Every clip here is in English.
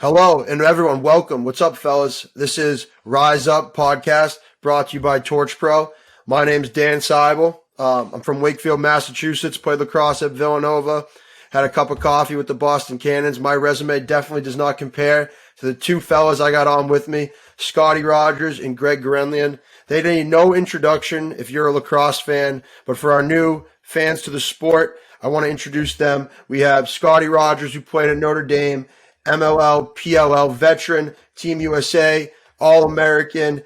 Hello, and everyone, welcome. What's up, fellas? This is Rise Up Podcast, brought to you by TorchPro. My name's Dan Seibel. I'm from Wakefield, Massachusetts, played lacrosse at Villanova, had a cup of coffee with the Boston Cannons. My resume definitely does not compare to the two fellas I got on with me, Scotty Rodgers and Greg Beast. They need no introduction if you're a lacrosse fan, but for our new fans to the sport, I want to introduce them. We have Scotty Rodgers, who played at Notre Dame, MLL, PLL veteran, Team USA, All-American,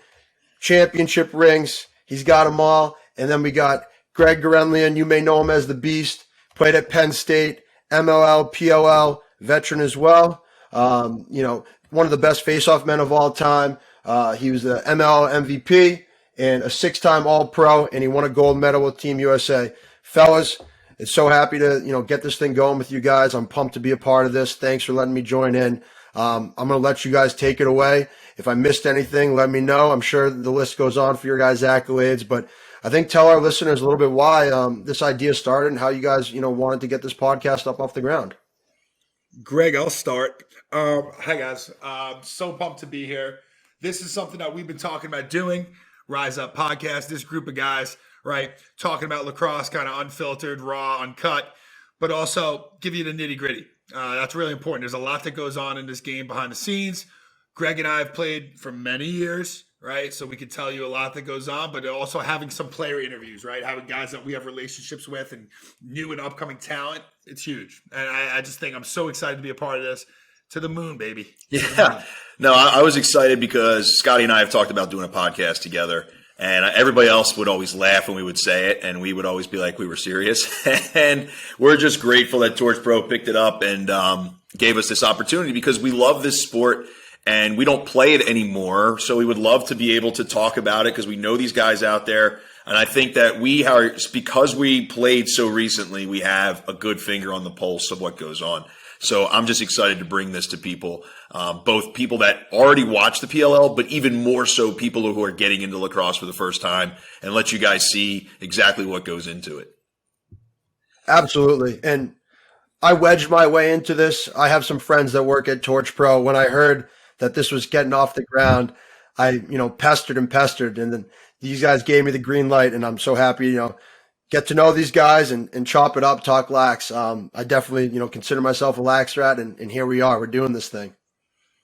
championship rings. He's got them all. And then we got Greg Beast. You may know him as the Beast. Played at Penn State, MLL, PLL, veteran as well. One of the best face-off men of all time. He was the ML MVP and a 6-time All-Pro, and he won a gold medal with Team USA. Fellas, it's so happy to, get this thing going with you guys. I'm pumped to be a part of this. Thanks for letting me join in. I'm going to let you guys take it away. If I missed anything, let me know. I'm sure the list goes on for your guys' accolades, but I think tell our listeners a little bit why this idea started and how you guys, wanted to get this podcast up off the ground. Greg, I'll start. Hi, guys. So pumped to be here. This is something that we've been talking about doing, Rise Up Podcast, this group of guys, right? Talking about lacrosse, kind of unfiltered, raw, uncut, but also give you the nitty gritty. That's really important. There's a lot that goes on in this game behind the scenes. Greg and I have played for many years, right? So we can tell you a lot that goes on, but also having some player interviews, right? Having guys that we have relationships with and new and upcoming talent. It's huge. And I just think I'm so excited to be a part of this. To the moon, baby. Yeah. No, I was excited because Scotty and I have talked about doing a podcast together. And everybody else would always laugh when we would say it, and we would always be like we were serious. And we're just grateful that TorchPro picked it up and gave us this opportunity because we love this sport and we don't play it anymore. So we would love to be able to talk about it because we know these guys out there. And I think that because we played so recently, we have a good finger on the pulse of what goes on. So I'm just excited to bring this to people, both people that already watch the PLL, but even more so people who are getting into lacrosse for the first time and let you guys see exactly what goes into it. Absolutely. And I wedged my way into this. I have some friends that work at TorchPro. When I heard that this was getting off the ground, I, pestered, and then these guys gave me the green light, and I'm so happy, get to know these guys and chop it up, talk lax. I definitely, consider myself a lax rat, and here we are. We're doing this thing.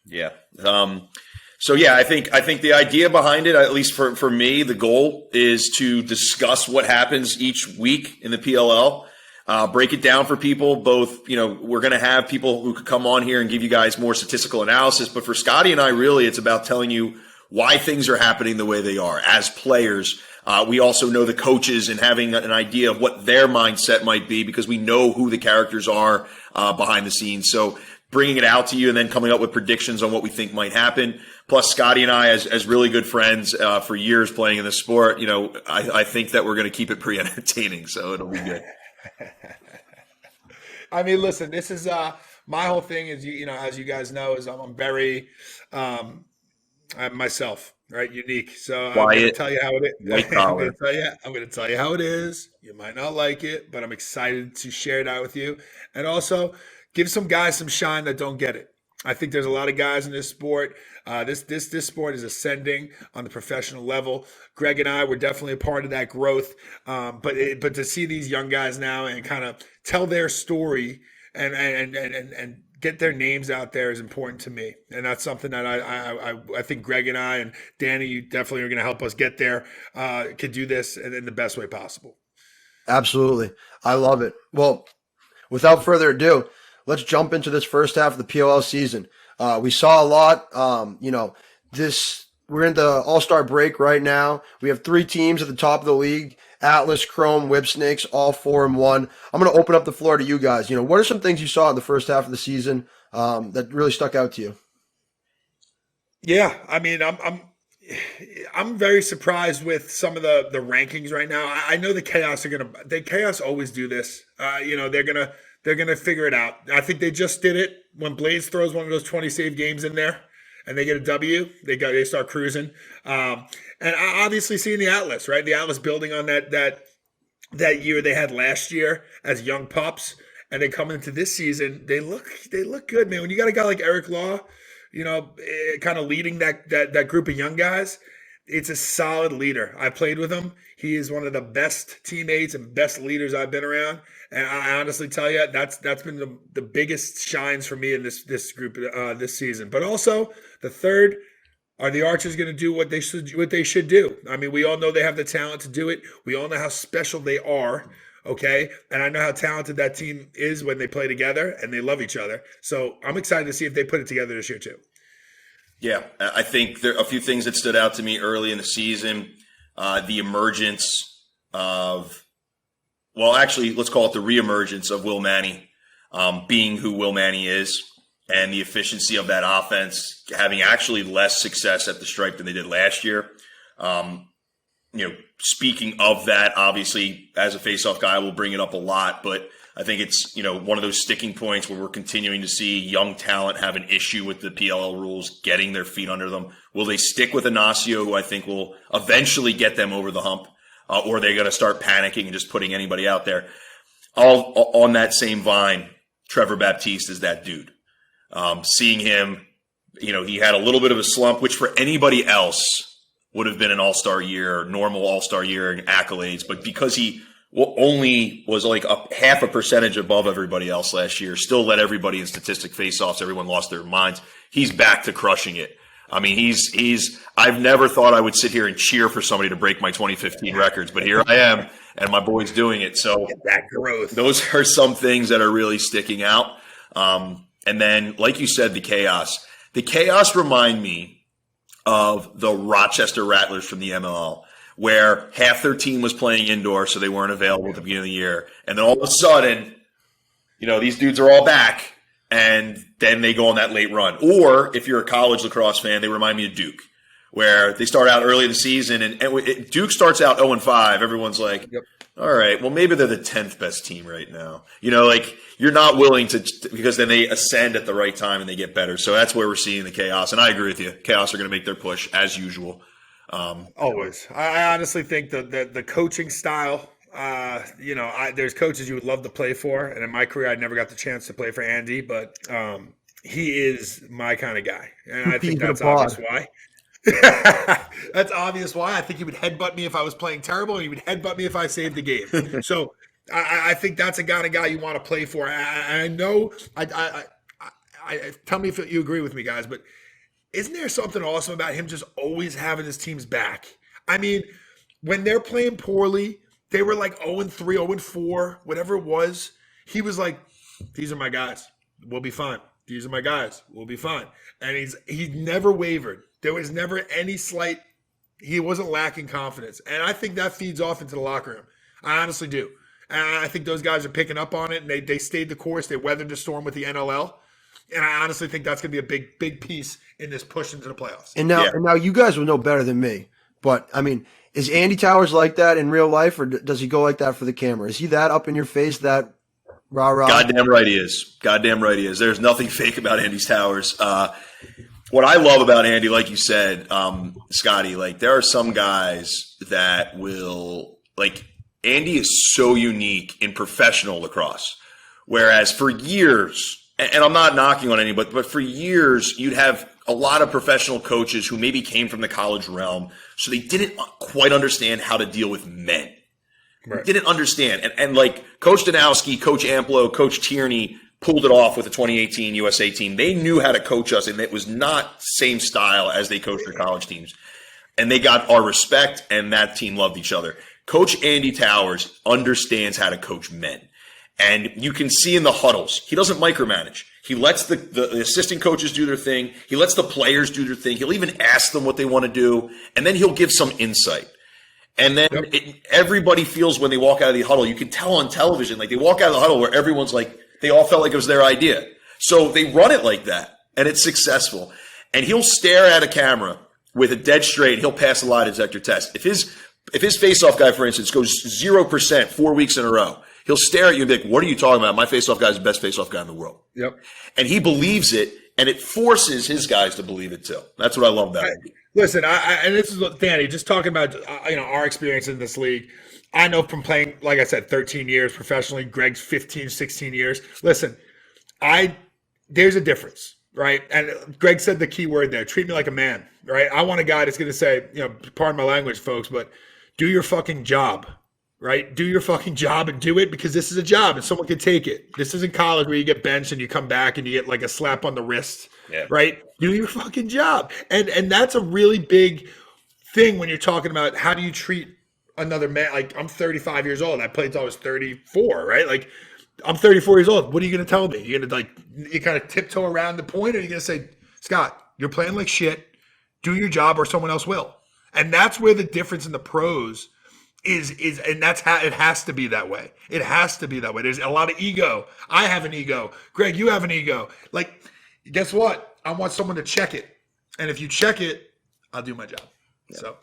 Yeah. I think the idea behind it, at least for me, the goal is to discuss what happens each week in the PLL, break it down for people. Both, we're going to have people who could come on here and give you guys more statistical analysis. But for Scotty and I, really, it's about telling you why things are happening the way they are as players. We also know the coaches and having an idea of what their mindset might be because we know who the characters are behind the scenes. So bringing it out to you and then coming up with predictions on what we think might happen. Plus, Scotty and I, as really good friends for years playing in this sport, I think that we're going to keep it pretty entertaining. So it'll be good. I mean, listen, this is my whole thing is, as you guys know, is I'm very myself. Right, unique. So I'm going to tell you how it is. I'm going to tell you how it is. You might not like it, but I'm excited to share that with you, and also give some guys some shine that don't get it. I think there's a lot of guys in this sport. This sport is ascending on the professional level. Greg and I were definitely a part of that growth. But to see these young guys now and kind of tell their story and get their names out there is important to me. And that's something that I think Greg and I and Danny, you definitely are going to help us get there, could do this in the best way possible. Absolutely. I love it. Well, without further ado, let's jump into this first half of the PLL season. We saw a lot, we're in the All-Star break right now. We have 3 teams at the top of the league, Atlas, Chrome, Whipsnakes, all 4-1. I'm going to open up the floor to you guys. What are some things you saw in the first half of the season that really stuck out to you? Yeah, I mean, I'm very surprised with some of the rankings right now. I know the Chaos always do this. They're gonna figure it out. I think they just did it when Blades throws one of those 20 save games in there. And they get a W, they start cruising. And obviously seeing the Atlas, right? The Atlas building on that year they had last year as young pups and they come into this season, they look good, man. When you got a guy like Eric Law, kind of leading that group of young guys, it's a solid leader. I played with him. He is one of the best teammates and best leaders I've been around. And I honestly tell you, that's been the biggest shines for me in this group this season. But also, the third, are the Archers going to do what they should do? I mean, we all know they have the talent to do it. We all know how special they are. Okay, and I know how talented that team is when they play together and they love each other. So I'm excited to see if they put it together this year too. Yeah, I think there are a few things that stood out to me early in the season. The emergence of, well, actually, let's call it the reemergence of Will Manny, being who Will Manny is, and the efficiency of that offense having actually less success at the stripe than they did last year. Speaking of that, obviously, as a faceoff guy, we'll bring it up a lot, but I think it's, one of those sticking points where we're continuing to see young talent have an issue with the PLL rules, getting their feet under them. Will they stick with Ignacio, who I think will eventually get them over the hump, or are they going to start panicking and just putting anybody out there? All on that same vine, Trevor Baptiste is that dude. Seeing him, he had a little bit of a slump, which for anybody else would have been an all-star year, normal all-star year and accolades. But because he only was like a half a percentage above everybody else last year, still led everybody in statistic face-offs, everyone lost their minds. He's back to crushing it. I mean, I've never thought I would sit here and cheer for somebody to break my 2015 records, but here I am, and my boy's doing it. So that growth. Those are some things that are really sticking out. And then, like you said, the chaos. The chaos remind me of the Rochester Rattlers from the MLL, where half their team was playing indoor, so they weren't available at the beginning of the year. And then all of a sudden, these dudes are all back, and then they go on that late run. Or if you're a college lacrosse fan, they remind me of Duke, where they start out early in the season, and Duke starts out 0-5. Everyone's like, yep. All right, well, maybe they're the 10th best team right now. You're not willing to, because then they ascend at the right time and they get better. So that's where we're seeing the chaos. And I agree with you. Chaos are going to make their push as usual. Always. I honestly think the coaching style, there's coaches you would love to play for. And in my career, I never got the chance to play for Andy, but he is my kind of guy. And I think that's obvious why. That's obvious why. I think he would headbutt me if I was playing terrible, and he would headbutt me if I saved the game. So I think that's a kind of guy you want to play for. I know. I tell me if you agree with me, guys. But isn't there something awesome about him just always having his team's back? I mean, when they're playing poorly, they were like 0-3, 0-4, whatever it was. He was like, "These are my guys. We'll be fine. These are my guys. We'll be fine." And he never wavered. There was never any he wasn't lacking confidence. And I think that feeds off into the locker room. I honestly do. And I think those guys are picking up on it, and they stayed the course. They weathered the storm with the NLL. And I honestly think that's going to be a big piece in this push into the playoffs. And now you guys will know better than me. But, I mean, is Andy Towers like that in real life, or does he go like that for the camera? Is he that up in your face, that rah-rah? Goddamn right he is. There's nothing fake about Andy Towers. What I love about Andy, like you said, Scotty, there are some guys that will, Andy is so unique in professional lacrosse. Whereas for years, and I'm not knocking on anybody, but for years, you'd have a lot of professional coaches who maybe came from the college realm, so they didn't quite understand how to deal with men. Right. Didn't understand. And Coach Danowski, Coach Amplo, Coach Tierney pulled it off with the 2018 USA team. They knew how to coach us, and it was not the same style as they coached their college teams. And they got our respect, and that team loved each other. Coach Andy Towers understands how to coach men. And you can see in the huddles, he doesn't micromanage. He lets the assistant coaches do their thing. He lets the players do their thing. He'll even ask them what they want to do, and then he'll give some insight. And then everybody feels when they walk out of the huddle, you can tell on television, they walk out of the huddle where everyone's they all felt like it was their idea. So they run it like that, and it's successful. And he'll stare at a camera with a dead straight, and he'll pass a lie detector test. If his face-off guy, for instance, goes 0% 4 weeks in a row, he'll stare at you and be like, "What are you talking about? My face-off guy is the best face-off guy in the world." Yep. And he believes it and it forces his guys to believe it too. That's what I love about it. Listen, and this is what, Danny, just talking about our experience in this league. I know from playing, like I said, 13 years professionally, Greg's 15, 16 years. Listen, there's a difference, right? And Greg said the key word there, treat me like a man, right? I want a guy that's going to say, pardon my language, folks, but do your fucking job, right? Do your fucking job and do it, because this is a job and someone can take it. This isn't college where you get benched and you come back and you get like a slap on the wrist, right? Do your fucking job. And that's a really big thing when you're talking about how do you treat another man. Like, I'm 35 years old. I played until I was 34, right? Like, I'm 34 years old. What are you going to tell me? You're going to you kind of tiptoe around the point, or you're going to say, Scott, you're playing like shit. Do your job or someone else will. And that's where the difference in the pros is, and that's how it has to be that way. It has to be that way. There's a lot of ego. I have an ego. Greg, you have an ego. Like, guess what? I want someone to check it. And if you check it, I'll do my job. Yeah. So.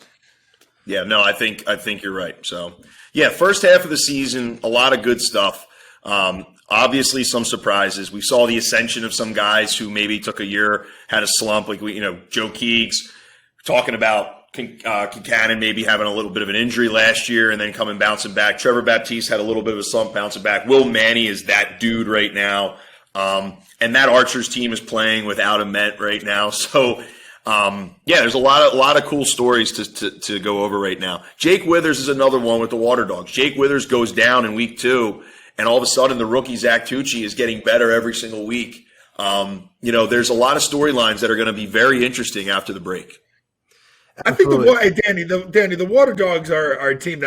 Yeah, no, I think you're right. So, yeah, first half of the season, a lot of good stuff. Obviously, some surprises. We saw the ascension of some guys who maybe took a year, had a slump, like Joe Keegs, talking about Keegan maybe having a little bit of an injury last year and then bouncing back. Trevor Baptiste had a little bit of a slump, bouncing back. Will Manny is that dude right now, and that Archers team is playing without a Met right now. So. There's a lot of cool stories to go over right now. Jake Withers is another one with the Water Dogs. Jake Withers goes down in week 2, and all of a sudden the rookie Zach Tucci is getting better every single week. There's a lot of storylines that are going to be very interesting after the break. I think the Water Dogs are a team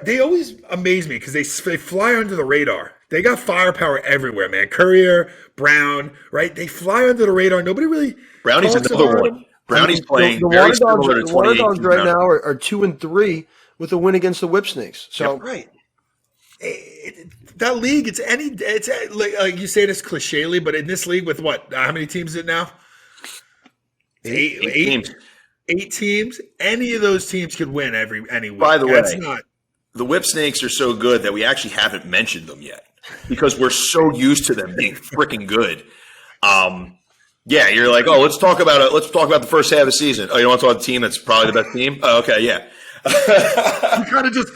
they always amaze me because they fly under the radar. They got firepower everywhere, man. Courier, Brown, right? They fly under the radar. Nobody really. Brownie's another one. Brownie's playing the very similar to 2018. The Water Dogs right now are 2-3 with a win against the Whip Snakes. So right. That league, it's like you say this clichély, but in this league with what? How many teams is it now? Eight teams. 8 teams. Any of those teams could win any week. By the way, the Whip Snakes are so good that we actually haven't mentioned them yet because we're so used to them being freaking good. You're like, oh, let's talk about it. Let's talk about the first half of the season. Oh, you want to talk about the team that's probably the best team? Oh, okay, yeah.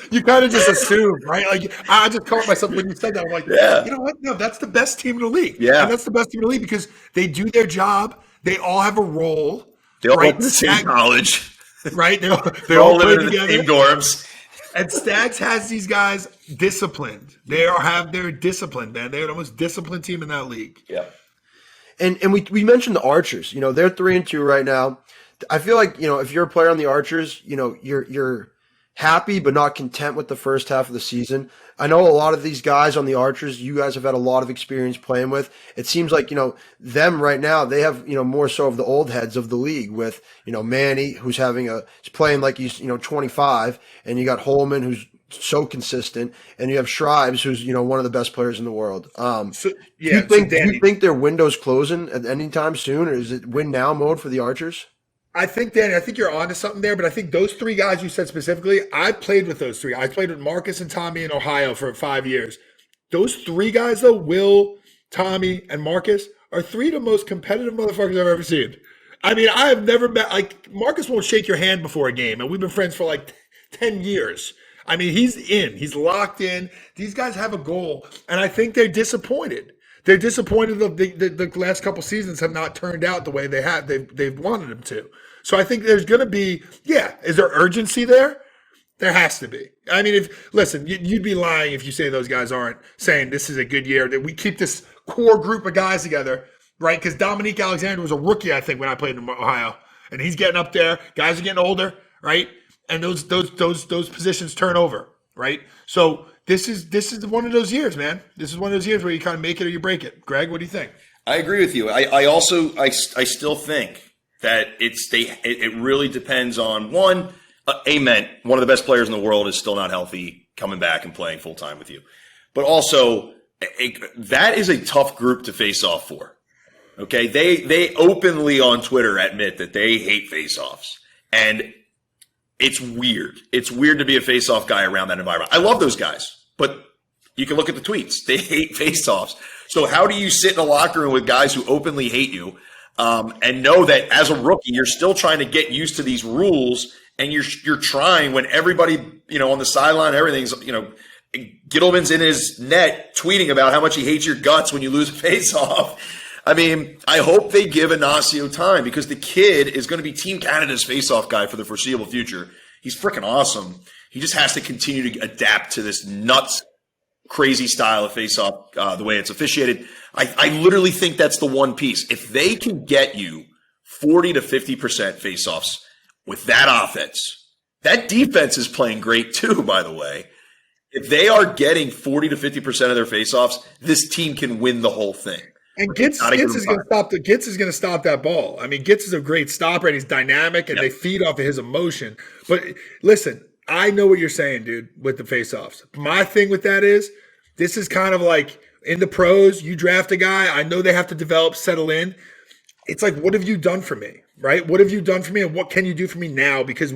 you kind of just assume, right? Like, I just caught myself when you said that. I'm like, you know what? No, that's the best team in the league. Yeah, and that's the best team in the league because they do their job. They all have a role. They all went to the same college, right? They all live in the same dorms. And Stags has these guys disciplined. They have their discipline, man. They're the most disciplined team in that league. Yeah. And we mentioned the Archers. They're 3-2 right now. I feel like, if you're a player on the Archers, you're happy but not content with the first half of the season. I know a lot of these guys on the Archers, you guys have had a lot of experience playing with. It seems like, them right now, they have, more so of the old heads of the league with, Manny, who's he's playing like he's, 25, and you got Holman, who's so consistent, and you have Shribes, who's, one of the best players in the world. Do you think their window's closing at any time soon, or is it win now mode for the Archers? I think, Danny, you're onto something there, but I think those 3 guys you said specifically, I played with those 3. I played with Marcus and Tommy in Ohio for 5 years. Those 3 guys, though, Will, Tommy, and Marcus, are 3 of the most competitive motherfuckers I've ever seen. I mean, I have never met, Marcus won't shake your hand before a game, and we've been friends for 10 years. I mean, he's locked in. These guys have a goal, and I think they're disappointed. They're disappointed that the last couple seasons have not turned out the way they've wanted them to. So I think there's going to be, is there urgency there? There has to be. I mean, you'd be lying if you say those guys aren't saying this is a good year, that we keep this core group of guys together, right? Because Dominique Alexander was a rookie, I think, when I played in Ohio, and he's getting up there. Guys are getting older, right? And those positions turn over, right? So this is one of those years, man. This is one of those years where you kind of make it or you break it. Greg, what do you think? I agree with you. I still think that it really depends on one. Amen. One of the best players in the world is still not healthy, coming back and playing full time with you. But also, that is a tough group to face off for. Okay, they openly on Twitter admit that they hate face-offs, and it's weird. It's weird to be a face-off guy around that environment. I love those guys, but You can look at the tweets. They hate faceoffs. So how do you sit in a locker room with guys who openly hate you and know that as a rookie, you're still trying to get used to these rules, and you're trying when everybody, on the sideline, everything's, Gittleman's in his net tweeting about how much he hates your guts when you lose a faceoff. I mean, I hope they give Ignacio time, because the kid is going to be Team Canada's faceoff guy for the foreseeable future. He's freaking awesome. He just has to continue to adapt to this nuts, crazy style of faceoff, the way it's officiated. I literally think that's the one piece. If they can get you 40 to 50% faceoffs with that offense, that defense is playing great too, by the way. If they are getting 40 to 50% of their faceoffs, this team can win the whole thing. And Gitz is going to stop that ball. I mean, Gitz is a great stopper, and he's dynamic, and they feed off of his emotion. But listen, I know what you're saying, dude, with the faceoffs. My thing with that is, this is kind of like in the pros, you draft a guy, I know they have to develop, settle in. It's like, what have you done for me, right? What have you done for me, and what can you do for me now? Because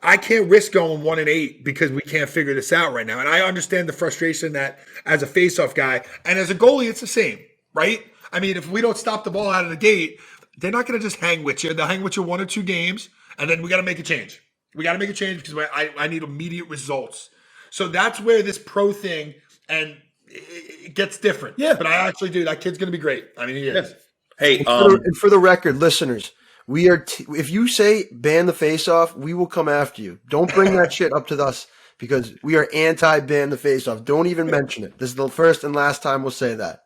I can't risk going 1-8 because we can't figure this out right now. And I understand the frustration that as a faceoff guy, and as a goalie, it's the same, right? I mean, if we don't stop the ball out of the gate, they're not going to just hang with you. They'll hang with you 1 or 2 games, and then we got to make a change. We got to make a change because I need immediate results. So that's where this pro thing, and it gets different. Yeah. But I actually do. That kid's going to be great. I mean, he is. Yeah. Hey, and for the record, listeners, we are. If you say ban the face-off, we will come after you. Don't bring that shit up to us, because we are anti-ban the face-off. Don't even mention it. This is the first and last time we'll say that.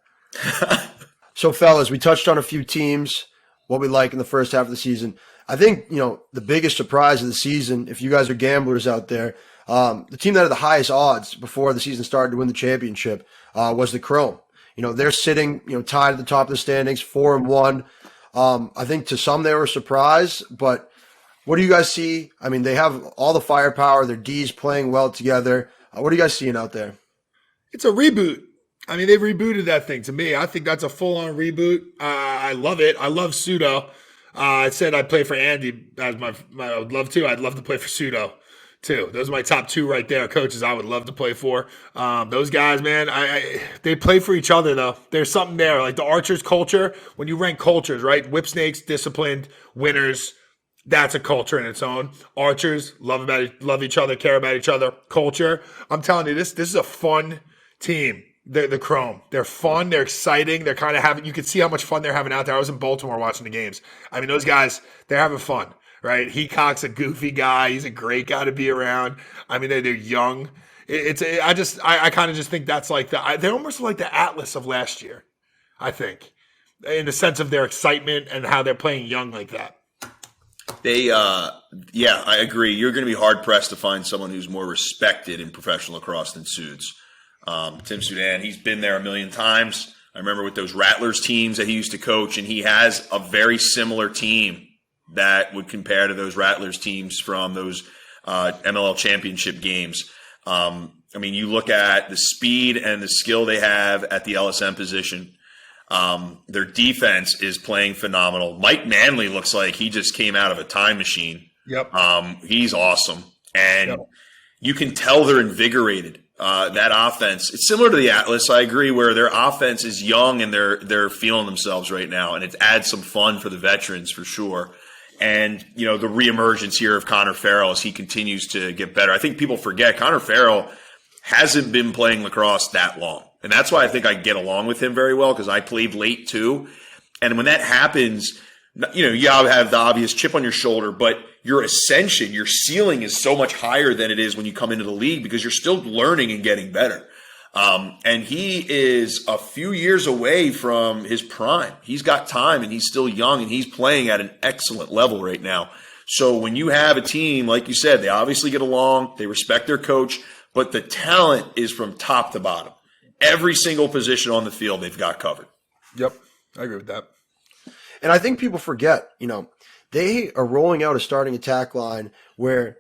So, fellas, we touched on a few teams, what we like in the first half of the season. I think, the biggest surprise of the season, if you guys are gamblers out there, the team that had the highest odds before the season started to win the championship was the Chrome. They're sitting, tied at the top of the standings, 4-1. I think to some they were surprised, but what do you guys see? I mean, they have all the firepower. Their D's playing well together. What are you guys seeing out there? It's a reboot. I mean, they've rebooted that thing to me. I think that's a full-on reboot. I love it. I love Pseudo. I said I'd play for Andy as I would love to. I'd love to play for Pseudo too. Those are my top 2 right there, coaches I would love to play for. Those guys, man, they play for each other, though. There's something there. Like the Archers culture, when you rank cultures, right? Whipsnakes, disciplined, winners, that's a culture in its own. Archers, love each other, care about each other, culture. I'm telling you, this is a fun team. The Chrome. They're fun. They're exciting. They're kind of having – you can see how much fun they're having out there. I was in Baltimore watching the games. I mean, those guys, they're having fun. Right, Heacock's a goofy guy. He's a great guy to be around. I mean, they're young. I kind of just think that's like they're almost like the Atlas of last year. I think, in the sense of their excitement and how they're playing young like that. I agree. You're going to be hard pressed to find someone who's more respected in professional lacrosse than Suits. Tim Sudan, he's been there a million times. I remember with those Rattlers teams that he used to coach, and he has a very similar team that would compare to those Rattlers teams from those MLL championship games. I mean, you look at the speed and the skill they have at the LSM position. Their defense is playing phenomenal. Mike Manley looks like he just came out of a time machine. Yep. He's awesome. And you can tell they're invigorated. That offense, it's similar to the Atlas, I agree, where their offense is young and they're feeling themselves right now. And it adds some fun for the veterans for sure. And, the reemergence here of Connor Farrell as he continues to get better. I think people forget Connor Farrell hasn't been playing lacrosse that long. And that's why I think I get along with him very well, because I played late too. And when that happens, you have the obvious chip on your shoulder, but your ascension, your ceiling is so much higher than it is when you come into the league, because you're still learning and getting better. And he is a few years away from his prime. He's got time and he's still young and he's playing at an excellent level right now. So when you have a team, like you said, they obviously get along, they respect their coach, but the talent is from top to bottom. Every single position on the field they've got covered. Yep, I agree with that. And I think people forget, they are rolling out a starting attack line where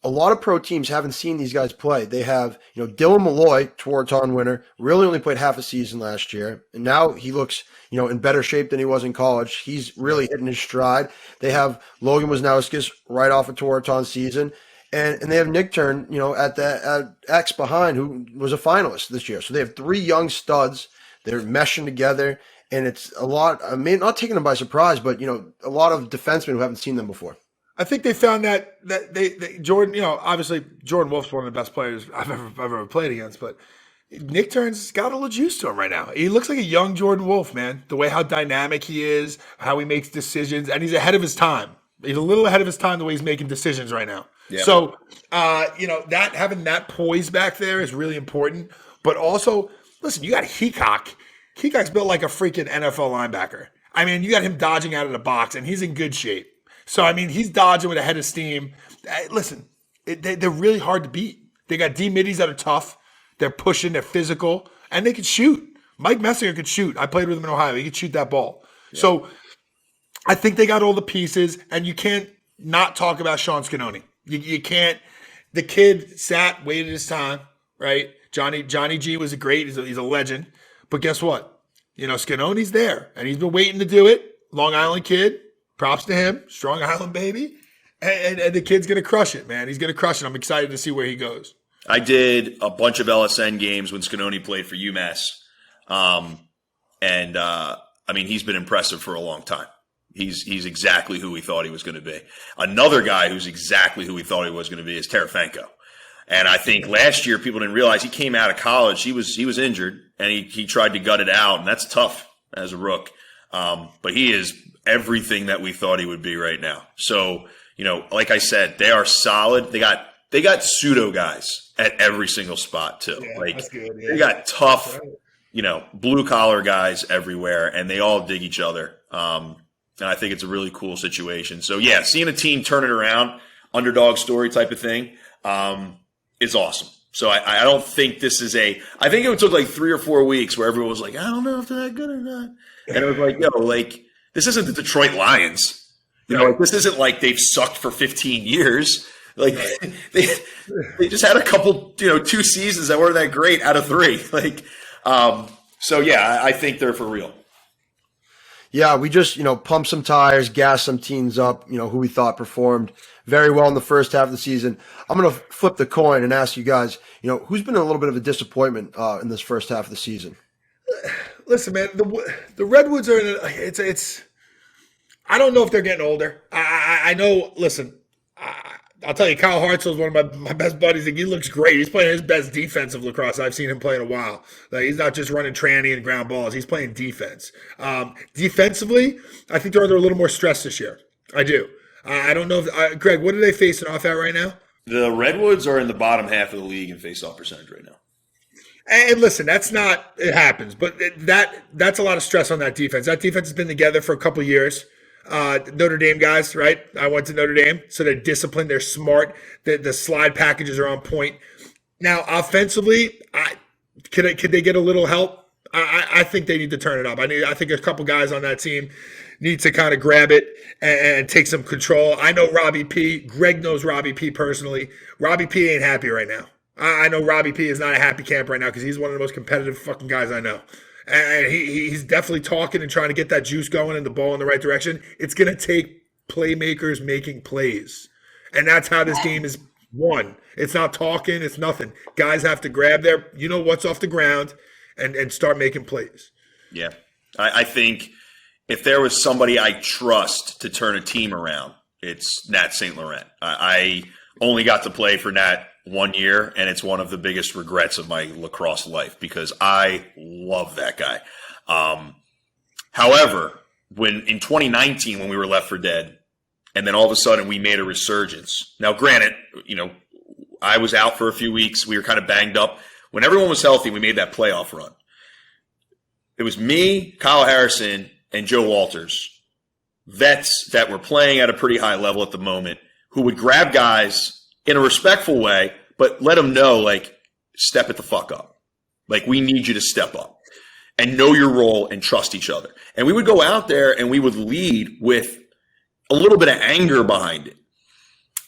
a lot of pro teams haven't seen these guys play. They have, Dylan Malloy, Tewaaraton winner, really only played half a season last year. And now he looks, in better shape than he was in college. He's really hitting his stride. They have Logan Wisnauskas right off a Tewaaraton season. And they have Nick Turn, at X behind, who was a finalist this year. So they have 3 young studs. They're meshing together, and it's a lot. I mean, not taking them by surprise, but a lot of defensemen who haven't seen them before. I think they found that they Jordan, obviously Jordan Wolf's one of the best players I've ever played against, but Nick Turn's got a little juice to him right now. He looks like a young Jordan Wolf, man. The way how dynamic he is, how he makes decisions, and he's ahead of his time. He's a little ahead of his time the way he's making decisions right now. Yeah. So, that having that poise back there is really important. But also, listen, you got Heacock. Heacock's built like a freaking NFL linebacker. I mean, you got him dodging out of the box, and he's in good shape. So, I mean, he's dodging with a head of steam. Listen, they're really hard to beat. They got D middies that are tough. They're pushing. They're physical, and they can shoot. Mike Messinger could shoot. I played with him in Ohio. He could shoot that ball. Yeah. So, I think they got all the pieces, and you can't not talk about Sean Scannone. You can't. The kid waited his time, right? Johnny G was he's a legend. But guess what? Scannone's there, and he's been waiting to do it. Long Island kid, props to him. Strong Island baby. And the kid's going to crush it, man. He's going to crush it. I'm excited to see where he goes. I did a bunch of LSN games when Scannone played for UMass. He's been impressive for a long time. He's exactly who we thought he was going to be. Another guy who's exactly who we thought he was going to be is Terefenko. And I think last year people didn't realize he came out of college. He was injured, and he tried to gut it out, and that's tough as a rook. But he is everything that we thought he would be right now. So, like I said, they are solid. They got pseudo guys at every single spot too. Yeah, that's good. Yeah. They got tough, blue collar guys everywhere, and they all dig each other. And I think it's a really cool situation. So yeah, seeing a team turn it around, underdog story type of thing, is awesome. So I don't think this is I think it took like 3 or 4 weeks where everyone was like, I don't know if they're that good or not. And it was like, this isn't the Detroit Lions. This isn't like they've sucked for 15 years. Like they just had a couple, 2 seasons that weren't that great out of 3. So yeah, I think they're for real. Yeah, we just, pumped some tires, gassed some teams up, who we thought performed very well in the first half of the season. I'm going to flip the coin and ask you guys, who's been a little bit of a disappointment in this first half of the season? Listen, man, the Redwoods are it's I don't know if they're getting older. I know, listen, I'll tell you, Kyle Hartzell's one of my best buddies. He looks great. He's playing his best defensive lacrosse I've seen him play in a while. He's not just running tranny and ground balls. He's playing defense. Defensively, I think they're under a little more stress this year. I do. I don't know if Greg, what are they facing off at right now? The Redwoods are in the bottom half of the league in face-off percentage right now. And listen, it happens, but that's a lot of stress on that defense. That defense has been together for a couple of years. Notre Dame guys, right? I went to Notre Dame, so they're disciplined, they're smart. The slide packages are on point. Now, offensively, could they get a little help? I think they need to turn it up. I think a couple guys on that team need to kind of grab it and take some control. I know Robbie P. Greg knows Robbie P. personally. Robbie P. ain't happy right now. I know Robbie P. is not a happy camp right now because he's one of the most competitive fucking guys I know. And he's definitely talking and trying to get that juice going and the ball in the right direction. It's going to take playmakers making plays. And that's how this game is won. It's not talking. It's nothing. Guys have to grab what's off the ground and start making plays. Yeah. I think if there was somebody I trust to turn a team around, it's Nat St. Laurent. I only got to play for Nat 1 year, and it's one of the biggest regrets of my lacrosse life because I love that guy. However, in 2019, when we were left for dead, and then all of a sudden we made a resurgence. Now, granted, I was out for a few weeks. We were kind of banged up. When everyone was healthy, we made that playoff run. It was me, Kyle Harrison, and Joe Walters, vets that were playing at a pretty high level at the moment, who would grab guys in a respectful way, but let them know, step it the fuck up. We need you to step up and know your role and trust each other. And we would go out there and we would lead with a little bit of anger behind it.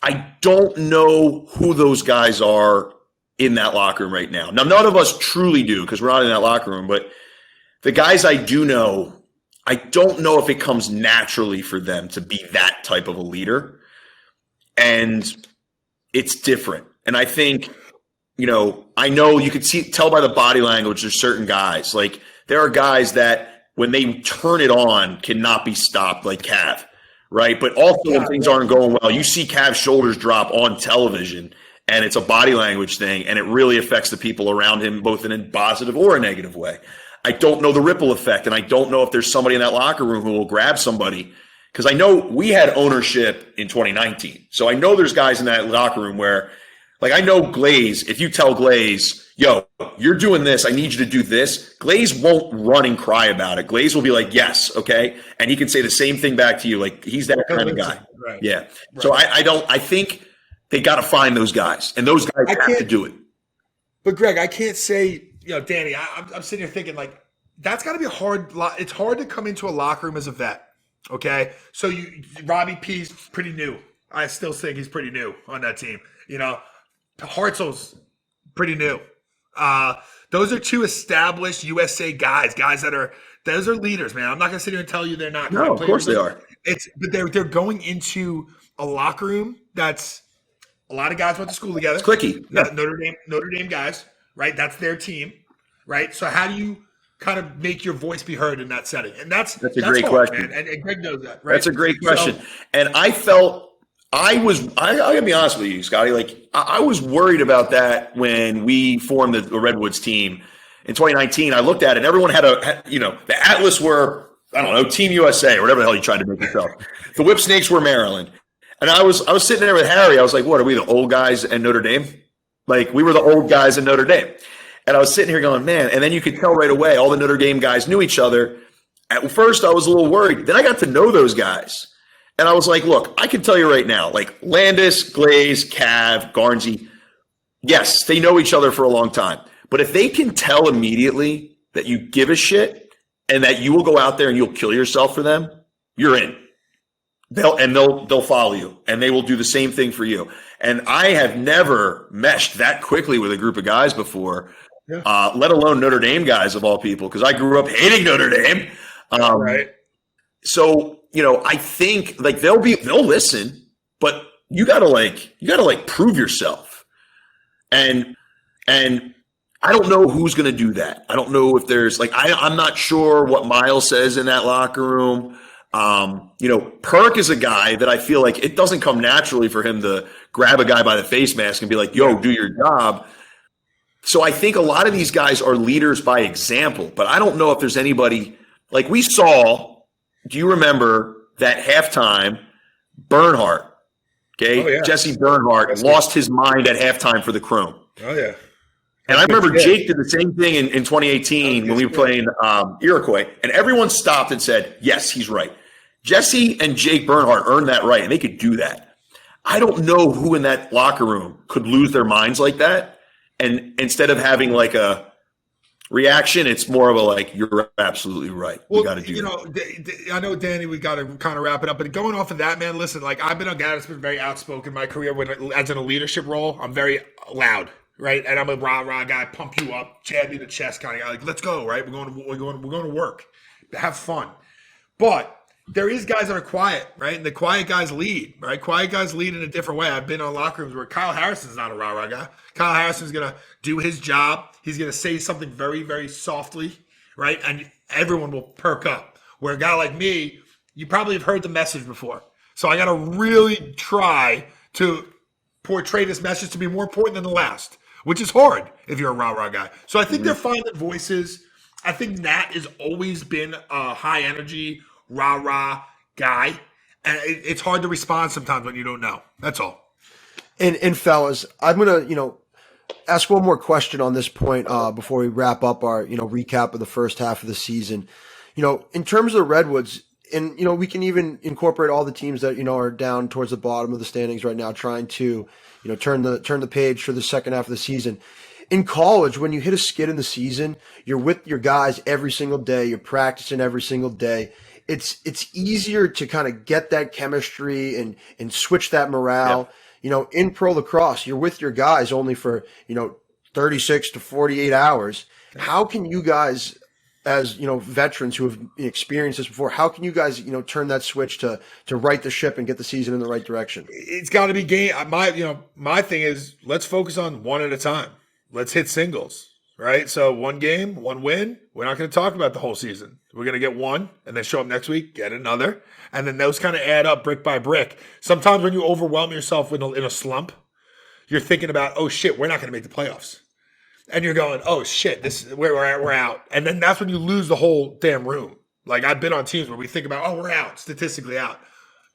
I don't know who those guys are in that locker room right now. Now, none of us truly do because we're not in that locker room, but the guys I do know, I don't know if it comes naturally for them to be that type of a leader. And it's different. And I think, I know you could tell by the body language, there's certain guys. Like, there are guys that when they turn it on cannot be stopped, like Cav, right? But also when things aren't going well, you see Cav's shoulders drop on television, and it's a body language thing, and it really affects the people around him, both in a positive or a negative way. I don't know the ripple effect, and I don't know if there's somebody in that locker room who will grab somebody, because I know we had ownership in 2019. So I know there's guys in that locker room where, like, I know Glaze, if you tell Glaze, yo, you're doing this, I need you to do this, Glaze won't run and cry about it. Glaze will be like, yes, okay? And he can say the same thing back to you. Like, he's that kind of guy. Right. Yeah. Right. So I think they got to find those guys, and those guys have to do it. But Greg, I can't say, Danny, I'm sitting here thinking, like, that's got to be it's hard to come into a locker room as a vet. Okay. So Robbie P's pretty new. I still think he's pretty new on that team. Hartzell's pretty new. Those are two established USA guys those are leaders, man. I'm not gonna sit here and tell you they're not. No, of course they are. But they're going into a locker room that's a lot of guys went to school together. It's cliquey. Yeah. Notre Dame guys, right? That's their team, right? So how do you kind of make your voice be heard in that setting? And that's a great hard, question. Man. And Greg knows that, right? That's a great question. And I felt I gotta be honest with you, Scotty. Like, I was worried about that when we formed the Redwoods team in 2019. I looked at it, and everyone had the Atlas were, I don't know, Team USA or whatever the hell you tried to make yourself. The Whip Snakes were Maryland. And I was sitting there with Harry. I was like, what, are we the old guys in Notre Dame? Like, we were the old guys in Notre Dame. And I was sitting here going, man, and then you could tell right away all the Notre Dame guys knew each other. At first, I was a little worried. Then I got to know those guys. And I was like, look, I can tell you right now, like Landis, Glaze, Cav, Garnsey, yes, they know each other for a long time. But if they can tell immediately that you give a shit and that you will go out there and you'll kill yourself for them, you're in. They'll follow you, and they will do the same thing for you. And I have never meshed that quickly with a group of guys before, let alone Notre Dame guys of all people, because I grew up hating Notre Dame. Right. So, I think like they'll listen, but you gotta prove yourself. And I don't know who's going to do that. I don't know if there's I'm not sure what Miles says in that locker room. Perk is a guy that I feel like it doesn't come naturally for him to grab a guy by the face mask and be like, yo, do your job. So I think a lot of these guys are leaders by example, but I don't know if there's anybody like we saw. Do you remember that halftime Bernhardt? Okay. Oh, yeah. Jesse Bernhardt lost his mind at halftime for the Chrome. Oh yeah. And I remember Jake did the same thing in 2018 when we were playing Iroquois, and everyone stopped and said, yes, he's right. Jesse and Jake Bernhardt earned that right, and they could do that. I don't know who in that locker room could lose their minds like that, and instead of having like a reaction, it's more of a like, you're absolutely right. Well, we got to do that. I know, Danny, we got to kind of wrap it up. But going off of that, man, listen, like I've been a guy that's been very outspoken in my career as in a leadership role. I'm very loud. Right, and I'm a rah guy, pump you up, jab you in the chest kind of guy. Like, let's go, right? We're going to work, have fun. But there is guys that are quiet, right? And the quiet guys lead, right? Quiet guys lead in a different way. I've been in locker rooms where Kyle Harrison's not a rah guy. Kyle Harrison's gonna do his job. He's gonna say something very, very softly, right? And everyone will perk up. Where a guy like me, you probably have heard the message before. So I got to really try to portray this message to be more important than the last, which is hard if you're a rah-rah guy. So I think they're finding voices. I think Nat has always been a high-energy, rah-rah guy. And it's hard to respond sometimes when you don't know. That's all. And fellas, I'm going to, ask one more question on this point before we wrap up our, recap of the first half of the season. In terms of the Redwoods, and, we can even incorporate all the teams that, are down towards the bottom of the standings right now, trying to, turn the page for the second half of the season. In college, when you hit a skid in the season, you're with your guys every single day. You're practicing every single day. It's easier to kind of get that chemistry and switch that morale. Yeah. In pro lacrosse, you're with your guys only for, 36 to 48 hours. How can you guys as veterans who have experienced this before, how can you guys turn that switch to right the ship and get the season in the right direction? It's got to be game. My thing is, let's focus on one at a time. Let's hit singles, right? So one game, one win. We're not going to talk about the whole season. We're going to get one and then show up next week, get another, and then those kind of add up brick by brick. Sometimes when you overwhelm yourself in a slump, you're thinking about, oh shit, we're not going to make the playoffs. And you're going, oh shit, this is where we're out. And then that's when you lose the whole damn room. Like, I've been on teams where we think about, oh, we're out, statistically out.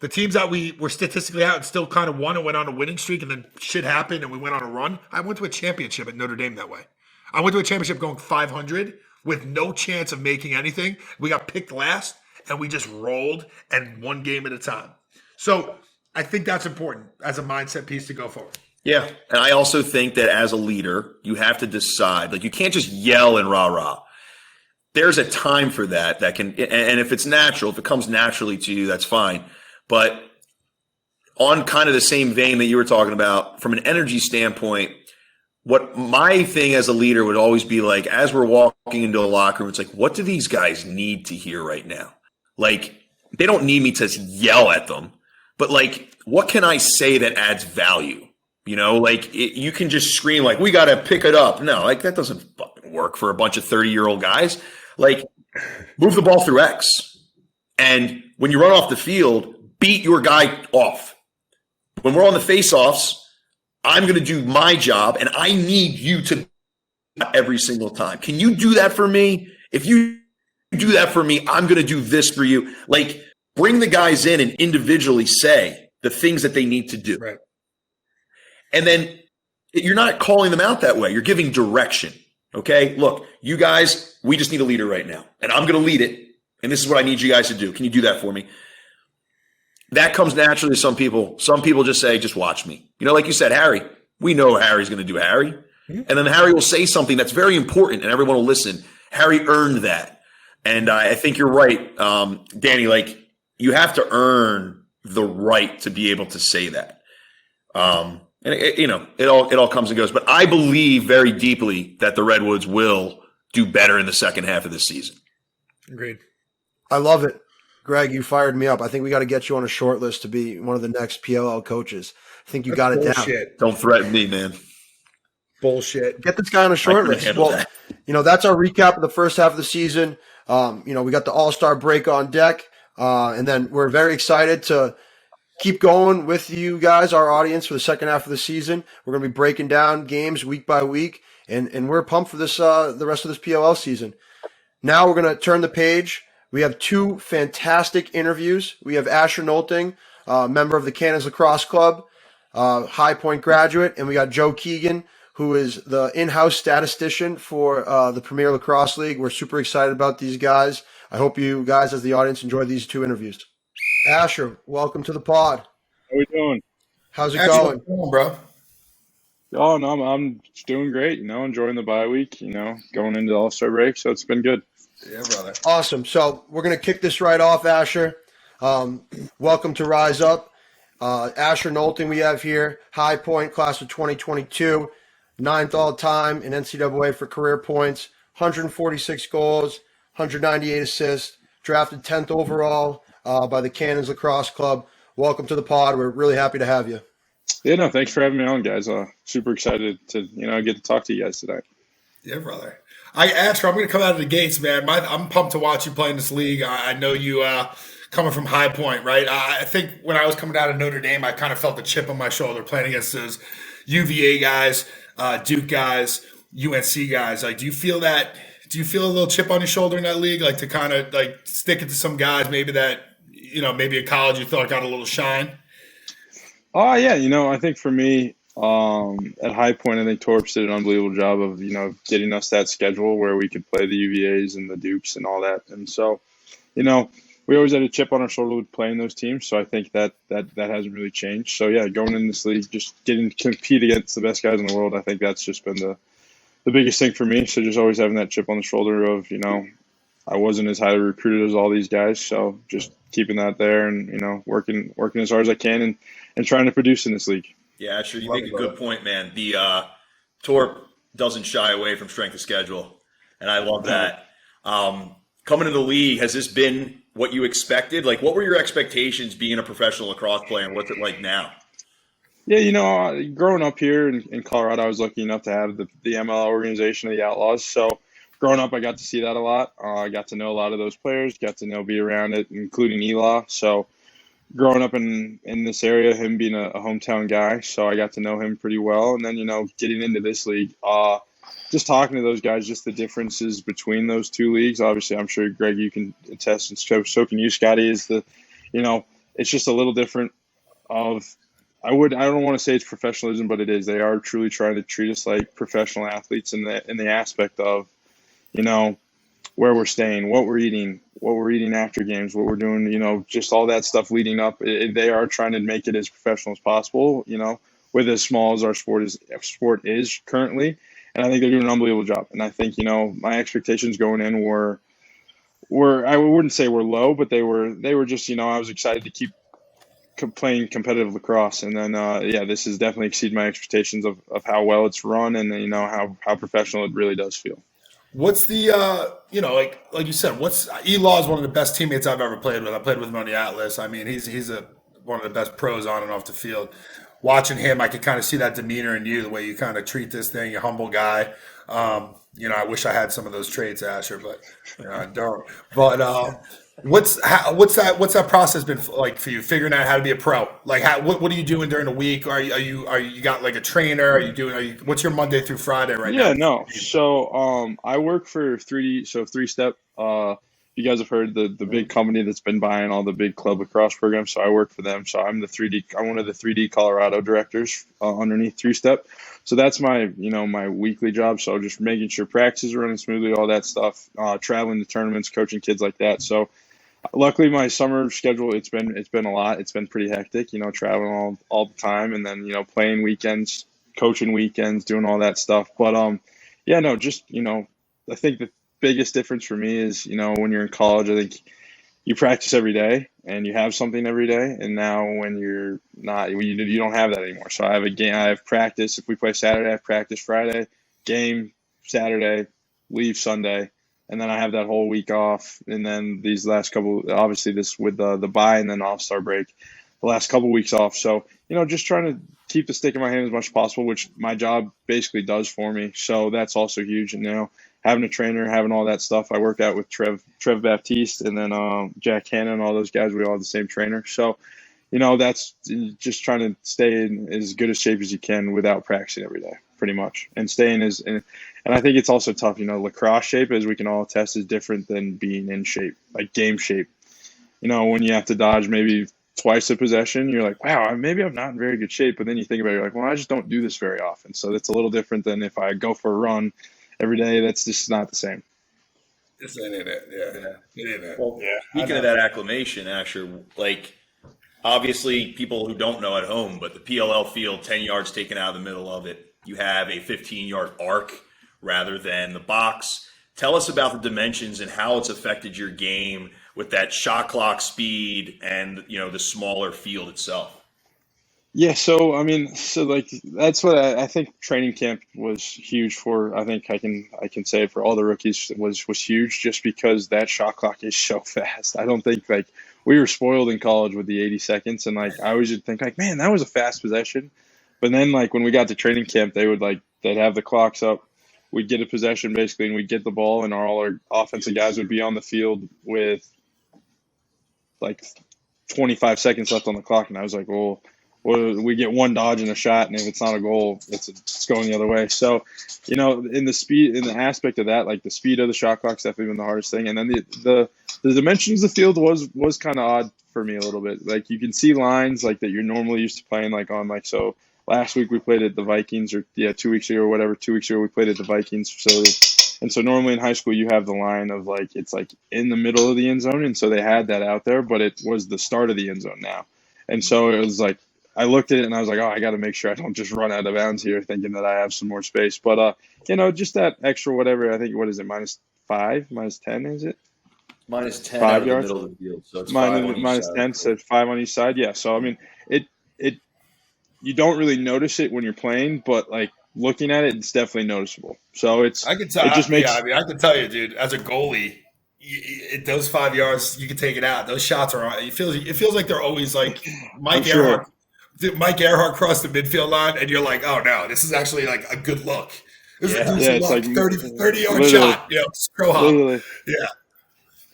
The teams that we were statistically out and still kind of won and went on a winning streak, and then shit happened and we went on a run. I went to a championship at Notre Dame that way. I went to a championship going 500 with no chance of making anything. We got picked last and we just rolled and one game at a time. So I think that's important as a mindset piece to go forward. Yeah. And I also think that as a leader, you have to decide, like, you can't just yell and rah-rah. There's a time for that can, and if it's natural, if it comes naturally to you, that's fine. But on kind of the same vein that you were talking about, from an energy standpoint, what my thing as a leader would always be like, as we're walking into a locker room, it's like, what do these guys need to hear right now? Like, they don't need me to yell at them, but like, what can I say that adds value? You can just scream like, we got to pick it up. No, like, that doesn't fucking work for a bunch of 30-year-old guys. Like, move the ball through X. And when you run off the field, beat your guy off. When we're on the face-offs, I'm going to do my job, and I need you to every single time. Can you do that for me? If you do that for me, I'm going to do this for you. Like, bring the guys in and individually say the things that they need to do. Right. And then you're not calling them out that way. You're giving direction. Okay, look, you guys, we just need a leader right now, and I'm going to lead it, and this is what I need you guys to do. Can you do that for me? That comes naturally to some people. Some people just say, just watch me. Like you said, Harry, we know Harry's going to do Harry. Mm-hmm. And then Harry will say something that's very important, and everyone will listen. Harry earned that. And I think you're right, Danny, like, you have to earn the right to be able to say that. And it all comes and goes. But I believe very deeply that the Redwoods will do better in the second half of this season. Agreed. I love it. Greg, you fired me up. I think we got to get you on a short list to be one of the next PLL coaches. I think you got it down. Don't threaten me, man. Bullshit. Get this guy on a short list. Well, that's our recap of the first half of the season. We got the All-Star break on deck. And then we're very excited to keep going with you guys, our audience, for the second half of the season. We're going to be breaking down games week by week, and we're pumped for this the rest of this PLL season. Now we're going to turn the page. We have two fantastic interviews. We have Asher Nolting, member of the Cannons Lacrosse Club, High Point graduate, and we got Joe Keegan, who is the in-house statistician for the Premier Lacrosse League. We're super excited about these guys. I hope you guys, as the audience, enjoy these two interviews. Asher, welcome to the pod. How we doing? How's it Asher, going? what's going on, bro? Oh, no, I'm doing great, enjoying the bye week, going into the All-Star break, so it's been good. Yeah, brother. Awesome. So we're going to kick this right off, Asher. Welcome to Rise Up. Asher Nolting we have here, High Point, class of 2022, 9th all-time in NCAA for career points, 146 goals, 198 assists, drafted 10th overall by the Cannons Lacrosse Club. Welcome to the pod. We're really happy to have you. Yeah, no, thanks for having me on, guys. Super excited to, get to talk to you guys today. Yeah, brother. Asher, I'm going to come out of the gates, man. I'm pumped to watch you play in this league. I know you coming from High Point, right? I think when I was coming out of Notre Dame, I kind of felt the chip on my shoulder playing against those UVA guys, Duke guys, UNC guys. Like, do you feel that? Do you feel a little chip on your shoulder in that league, like to kind of like stick it to some guys, maybe that maybe at college you thought got a little shine? Oh yeah, I think for me at High Point, I think Torps did an unbelievable job of getting us that schedule where we could play the UVAs and the Dukes and all that, and so we always had a chip on our shoulder with playing those teams. So I think that hasn't really changed. So yeah, going in this league, just getting to compete against the best guys in the world, I think that's just been the biggest thing for me. So just always having that chip on the shoulder of, I wasn't as highly recruited as all these guys. So just keeping that there and, working as hard as I can and trying to produce in this league. Yeah, sure. You make a good point, man. The Torp doesn't shy away from strength of schedule, and I love that. Coming into the league, has this been what you expected? Like, what were your expectations being a professional lacrosse player, and what's it like now? Yeah, growing up here in Colorado, I was lucky enough to have the MLL organization of the Outlaws. So growing up, I got to see that a lot. I got to know a lot of those players, got to be around it, including Eli. So growing up in this area, him being a hometown guy, so I got to know him pretty well. And then, getting into this league, just talking to those guys, just the differences between those two leagues. Obviously, I'm sure, Greg, you can attest, and so can you, Scotty, is it's just a little different I don't want to say it's professionalism, but it is. They are truly trying to treat us like professional athletes in the aspect of, where we're staying, what we're eating after games, what we're doing, just all that stuff leading up. They are trying to make it as professional as possible, with as small as our sport is currently. And I think they're doing an unbelievable job. And I think, my expectations going in were I wouldn't say were low, but they were just, I was excited to keep playing competitive lacrosse. And then, this has definitely exceeded my expectations of how well it's run and, how professional it really does feel. What's the, like you said, Elaw is one of the best teammates I've ever played with. I played with him on the Atlas. I mean, he's one of the best pros on and off the field. Watching him, I could kind of see that demeanor in you, the way you kind of treat this thing. You're a humble guy. I wish I had some of those traits, Asher, but I don't. But what's that process been like for you, figuring out how to be a pro? Like, what are you doing during the week? Are you got like a trainer? What's your Monday through Friday now? Yeah, no. So I work for 3D. So 3-Step. You guys have heard the big company that's been buying all the big club lacrosse programs. So I work for them. So I'm one of the 3D Colorado directors underneath 3-Step. So that's my my weekly job. So just making sure practices are running smoothly, all that stuff, traveling to tournaments, coaching kids like that. So luckily my summer schedule, it's been a lot. It's been pretty hectic, traveling all the time, and then, playing weekends, coaching weekends, doing all that stuff. But I think the biggest difference for me is, when you're in college, I think you practice every day and you have something every day. And now when you're not, you don't have that anymore. So I have a game, I have practice. If we play Saturday, I have practice Friday, game Saturday, leave Sunday. And then I have that whole week off. And then these last couple, obviously this with the bye and then All-Star break, the last couple weeks off. So, just trying to keep the stick in my hand as much as possible, which my job basically does for me. So that's also huge. And, having a trainer, having all that stuff. I work out with Trev Baptiste and then Jack Hanna and all those guys. We all have the same trainer. So, that's just trying to stay in as good a shape as you can without practicing every day, pretty much. And staying and I think it's also tough, lacrosse shape, as we can all attest, is different than being in shape, like game shape. When you have to dodge maybe twice a possession, you're like, wow, maybe I'm not in very good shape. But then you think about it, you're like, well, I just don't do this very often. So that's a little different than if I go for a run every day. That's just not the same. This ain't it. Yeah. It ain't it. Well, speaking of that acclimation, Asher, like, obviously people who don't know at home, but the PLL field, 10 yards taken out of the middle of it, you have a 15-yard arc rather than the box. Tell us about the dimensions and how it's affected your game with that shot clock speed and, the smaller field itself. Yeah, so that's what I think training camp was huge for. I think I can say for all the rookies was huge, just because that shot clock is so fast. I don't think we were spoiled in college with the 80 seconds, and I always would think man, that was a fast possession. But then when we got to training camp, they'd have the clocks up. We'd get a possession basically, and we'd get the ball, and all our offensive guys would be on the field with 25 seconds left on the clock, and I was like, well, we get one dodge and a shot, and if it's not a goal, it's going the other way. So, in the aspect of that, the speed of the shot clock's definitely been the hardest thing. And then the dimensions of the field was kind of odd for me a little bit. You can see lines that you're normally used to playing on so last week we played at the Vikings, or 2 weeks ago or whatever. 2 weeks ago we played at the Vikings facility. And so normally in high school you have the line of it's in the middle of the end zone, and so they had that out there, but it was the start of the end zone now. And so it was I looked at it and I was like, oh, I got to make sure I don't just run out of bounds here thinking that I have some more space. But, just that extra whatever, I think, what is it, -5, -10, is it? -10 5 out of yards? the middle of the field. So it's -10, so 5 on each side. Yeah, so, you don't really notice it when you're playing, but, looking at it, it's definitely noticeable. So I can tell. It just makes. Yeah, I mean, I can tell you, dude. As a goalie, those 5 yards, you can take it out. Those shots are. It feels like they're always like Mike Earhart. Mike Earhart crossed the midfield line, and you're like, oh no, this is actually like a good look. This is a decent look. Like 30-yard shot. Scroll hop.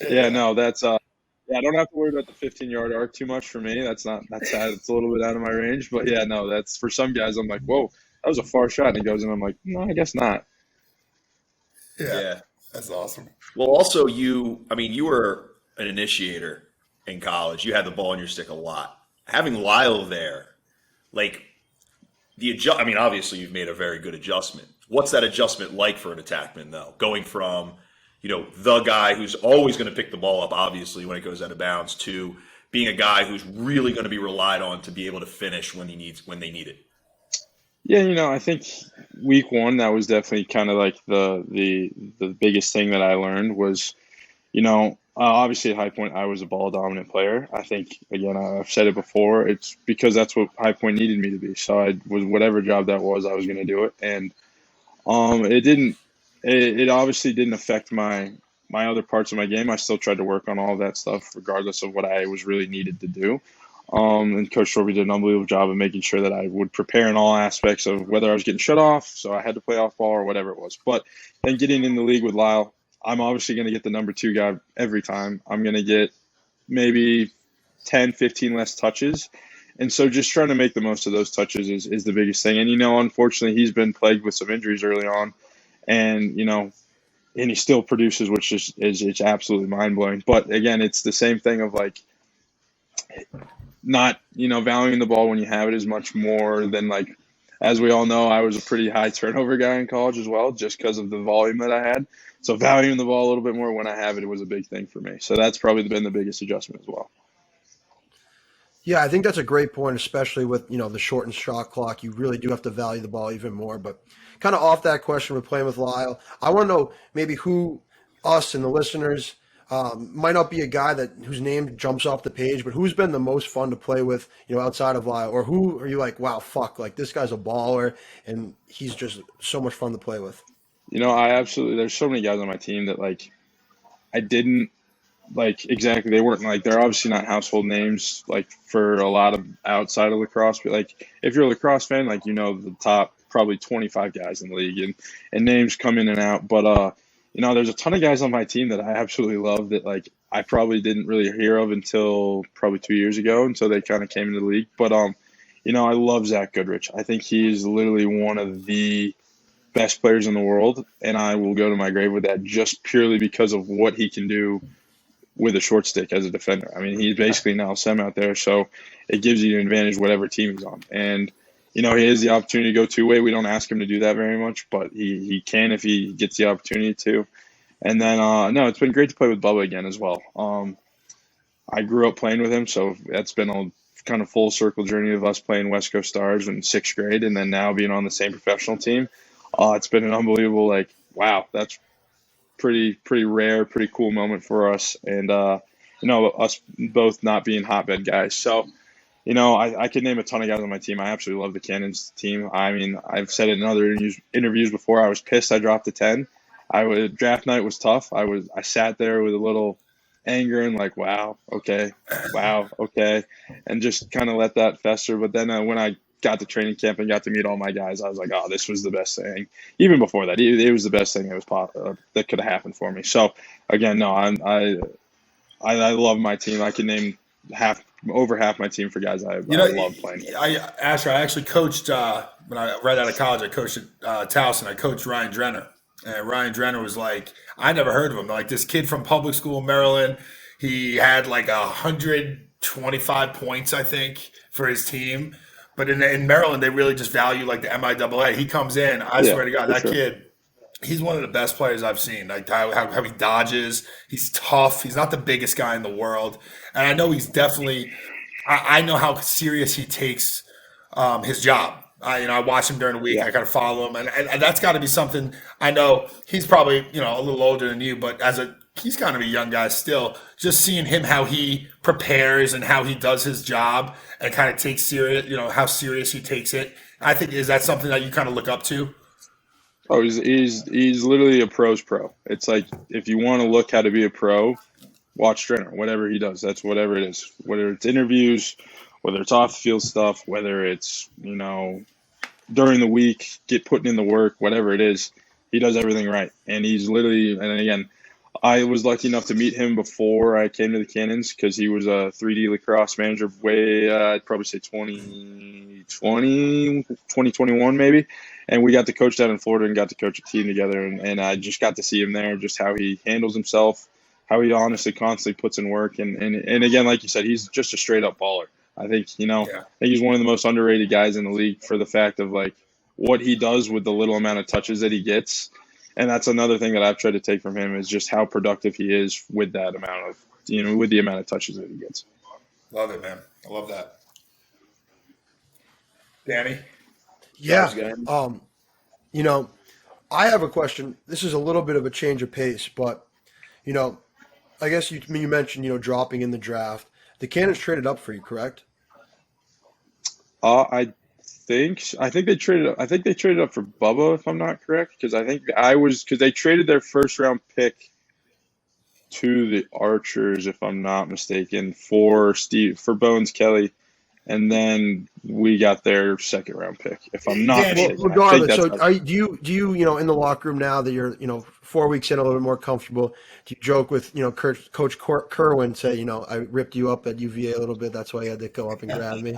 Yeah. No, that's I don't have to worry about the 15-yard arc too much for me. That's it's a little bit out of my range. But yeah, no, that's for some guys. I'm like, whoa, that was a far shot, and it goes in. I'm like, no, I guess not. Yeah, that's awesome. Well, also you were an initiator in college. You had the ball in your stick a lot. Having Lyle there, like obviously you've made a very good adjustment. What's that adjustment like for an attackman, though? Going from, the guy who's always going to pick the ball up, obviously, when it goes out of bounds, to being a guy who's really going to be relied on to be able to finish when they need it. Yeah, I think week one, that was definitely kind of like the biggest thing that I learned was, obviously at High Point, I was a ball dominant player. I think, again, I've said it before, it's because that's what High Point needed me to be. So I was, whatever job that was, I was going to do it. And it obviously didn't affect my other parts of my game. I still tried to work on all of that stuff, regardless of what I was really needed to do. And Coach Torby did an unbelievable job of making sure that I would prepare in all aspects of whether I was getting shut off, so I had to play off ball or whatever it was. But then getting in the league with Lyle, I'm obviously going to get the number 2 guy every time. I'm going to get maybe 10, 15 less touches. And so just trying to make the most of those touches is the biggest thing. And, unfortunately, he's been plagued with some injuries early on. And, and he still produces, which is it's absolutely mind-blowing. But, again, it's the same thing of, like, not, valuing the ball when you have it is much more than, like, as we all know, I was a pretty high turnover guy in college as well, just because of the volume that I had. So valuing the ball a little bit more when I have it was a big thing for me. So that's probably been the biggest adjustment as well. Yeah, I think that's a great point, especially with, the shortened shot clock. You really do have to value the ball even more. But kind of off that question with playing with Lyle, I want to know maybe who us and the listeners might not be a guy whose name jumps off the page, but who's been the most fun to play with, outside of Lyle, or who are you like, wow, fuck, like this guy's a baller and he's just so much fun to play with. There's so many guys on my team that like I didn't like exactly. They weren't like, they're obviously not household names like for a lot of outside of lacrosse, but like if you're a lacrosse fan, like, the top probably 25 guys in the league and names come in and out. But, there's a ton of guys on my team that I absolutely love that like I probably didn't really hear of until probably 2 years ago until they kind of came into the league. But, I love Zach Goodrich. I think he's literally one of the best players in the world, and I will go to my grave with that just purely because of what he can do with a short stick as a defender. I mean, he's basically now Sem out there, so it gives you an advantage whatever team he's on. And, he has the opportunity to go two-way. We don't ask him to do that very much, but he can if he gets the opportunity to. And then, it's been great to play with Bubba again as well. I grew up playing with him, so that's been a kind of full circle journey of us playing West Coast Stars in 6th grade and then now being on the same professional team. It's been an unbelievable, like, wow, that's pretty rare, pretty cool moment for us. And, us both not being hotbed guys. So, I could name a ton of guys on my team. I absolutely love the Cannons team. I mean, I've said it in other interviews before. I was pissed I dropped to 10. Draft night was tough. I sat there with a little anger and like, wow, okay, and just kind of let that fester. But then when I got to training camp and got to meet all my guys, I was like, oh, this was the best thing. Even before that, it was the best thing that could have happened for me. So again, no, I love my team. I can name over half my team for guys I love playing with. I actually coached when I right out of college. I coached at Towson. I coached Ryan Drenner, and Ryan Drenner was like, I never heard of him. Like this kid from public school in Maryland. He had like 125 points, I think, for his team. But in Maryland, they really just value like the MIAA. He comes in. I swear to God, that kid. He's one of the best players I've seen. Like how he dodges. He's tough. He's not the biggest guy in the world. And I know he's definitely – I know how serious he takes his job. I watch him during the week. I kind of follow him. And that's got to be something – I know he's probably, a little older than you. But as a he's kind of a young guy still. Just seeing him, how he prepares and how he does his job and kind of takes serious, how serious he takes it. I think, is that something that you kind of look up to? Oh, he's literally a pro's pro. It's like, if you want to look how to be a pro, watch Stringer. Whatever he does, that's whatever it is. Whether it's interviews, whether it's off the field stuff, whether it's, during the week, putting in the work, whatever it is, he does everything right. And he's literally, and again, I was lucky enough to meet him before I came to the Cannons because he was a 3D lacrosse manager I'd probably say 2020, 2021 maybe. And we got to coach down in Florida and got to coach a team together. And I just got to see him there, just how he handles himself, how he honestly constantly puts in work. And again, like you said, he's just a straight up baller. I think, I think he's one of the most underrated guys in the league for the fact of like what he does with the little amount of touches that he gets. And that's another thing that I've tried to take from him is just how productive he is with that amount of, with the amount of touches that he gets. Love it, man. I love that. Danny? Yeah. I have a question. This is a little bit of a change of pace, but, I guess you mentioned, dropping in the draft. The Cannons traded up for you, correct? I think they traded up for Bubba, if I'm not correct, because they traded their first round pick to the Archers, if I'm not mistaken, for Bones Kelly, and then we got their second round pick, if I'm not mistaken. Regardless, so do you in the locker room now that you're 4 weeks in, a little bit more comfortable, do you joke with Coach Kerwin, say I ripped you up at UVA a little bit, that's why you had to go up and grab me?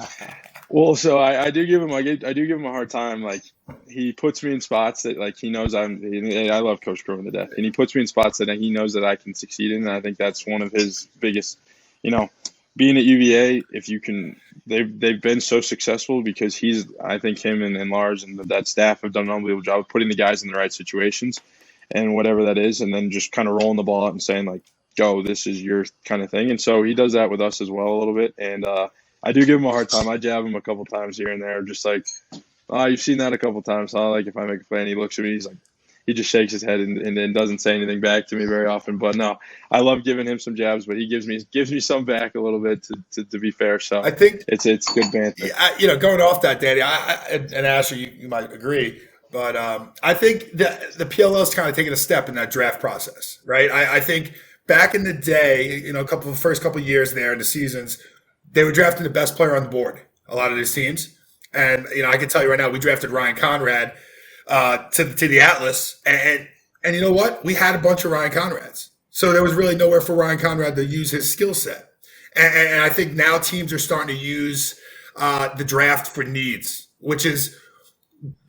Well, so I do give him a hard time. Like, he puts me in spots that like he knows I love Coach Kerwin to death, and he puts me in spots that he knows that I can succeed in. And I think that's one of his biggest, being at UVA. If you can, they've been so successful because I think him and Lars and that staff have done an unbelievable job of putting the guys in the right situations, and whatever that is, and then just kind of rolling the ball out and saying like, go, this is your kind of thing. And so he does that with us as well a little bit, and I do give him a hard time. I jab him a couple times here and there, just like, oh, you've seen that a couple times, huh? Like, if I make a play and he looks at me, he just shakes his head and then doesn't say anything back to me very often. But no, I love giving him some jabs, but he gives me some back a little bit to be fair. So I think it's good banter. Going off that, Danny, and Asher, you might agree, but I think that the PLL is kind of taking a step in that draft process, right? I think back in the day, first couple of years there in the seasons, they were drafting the best player on the board, a lot of these teams. And, I can tell you right now, we drafted Ryan Conrad to the Atlas. And you know what? We had a bunch of Ryan Conrads. So there was really nowhere for Ryan Conrad to use his skill set. And I think now teams are starting to use the draft for needs, which is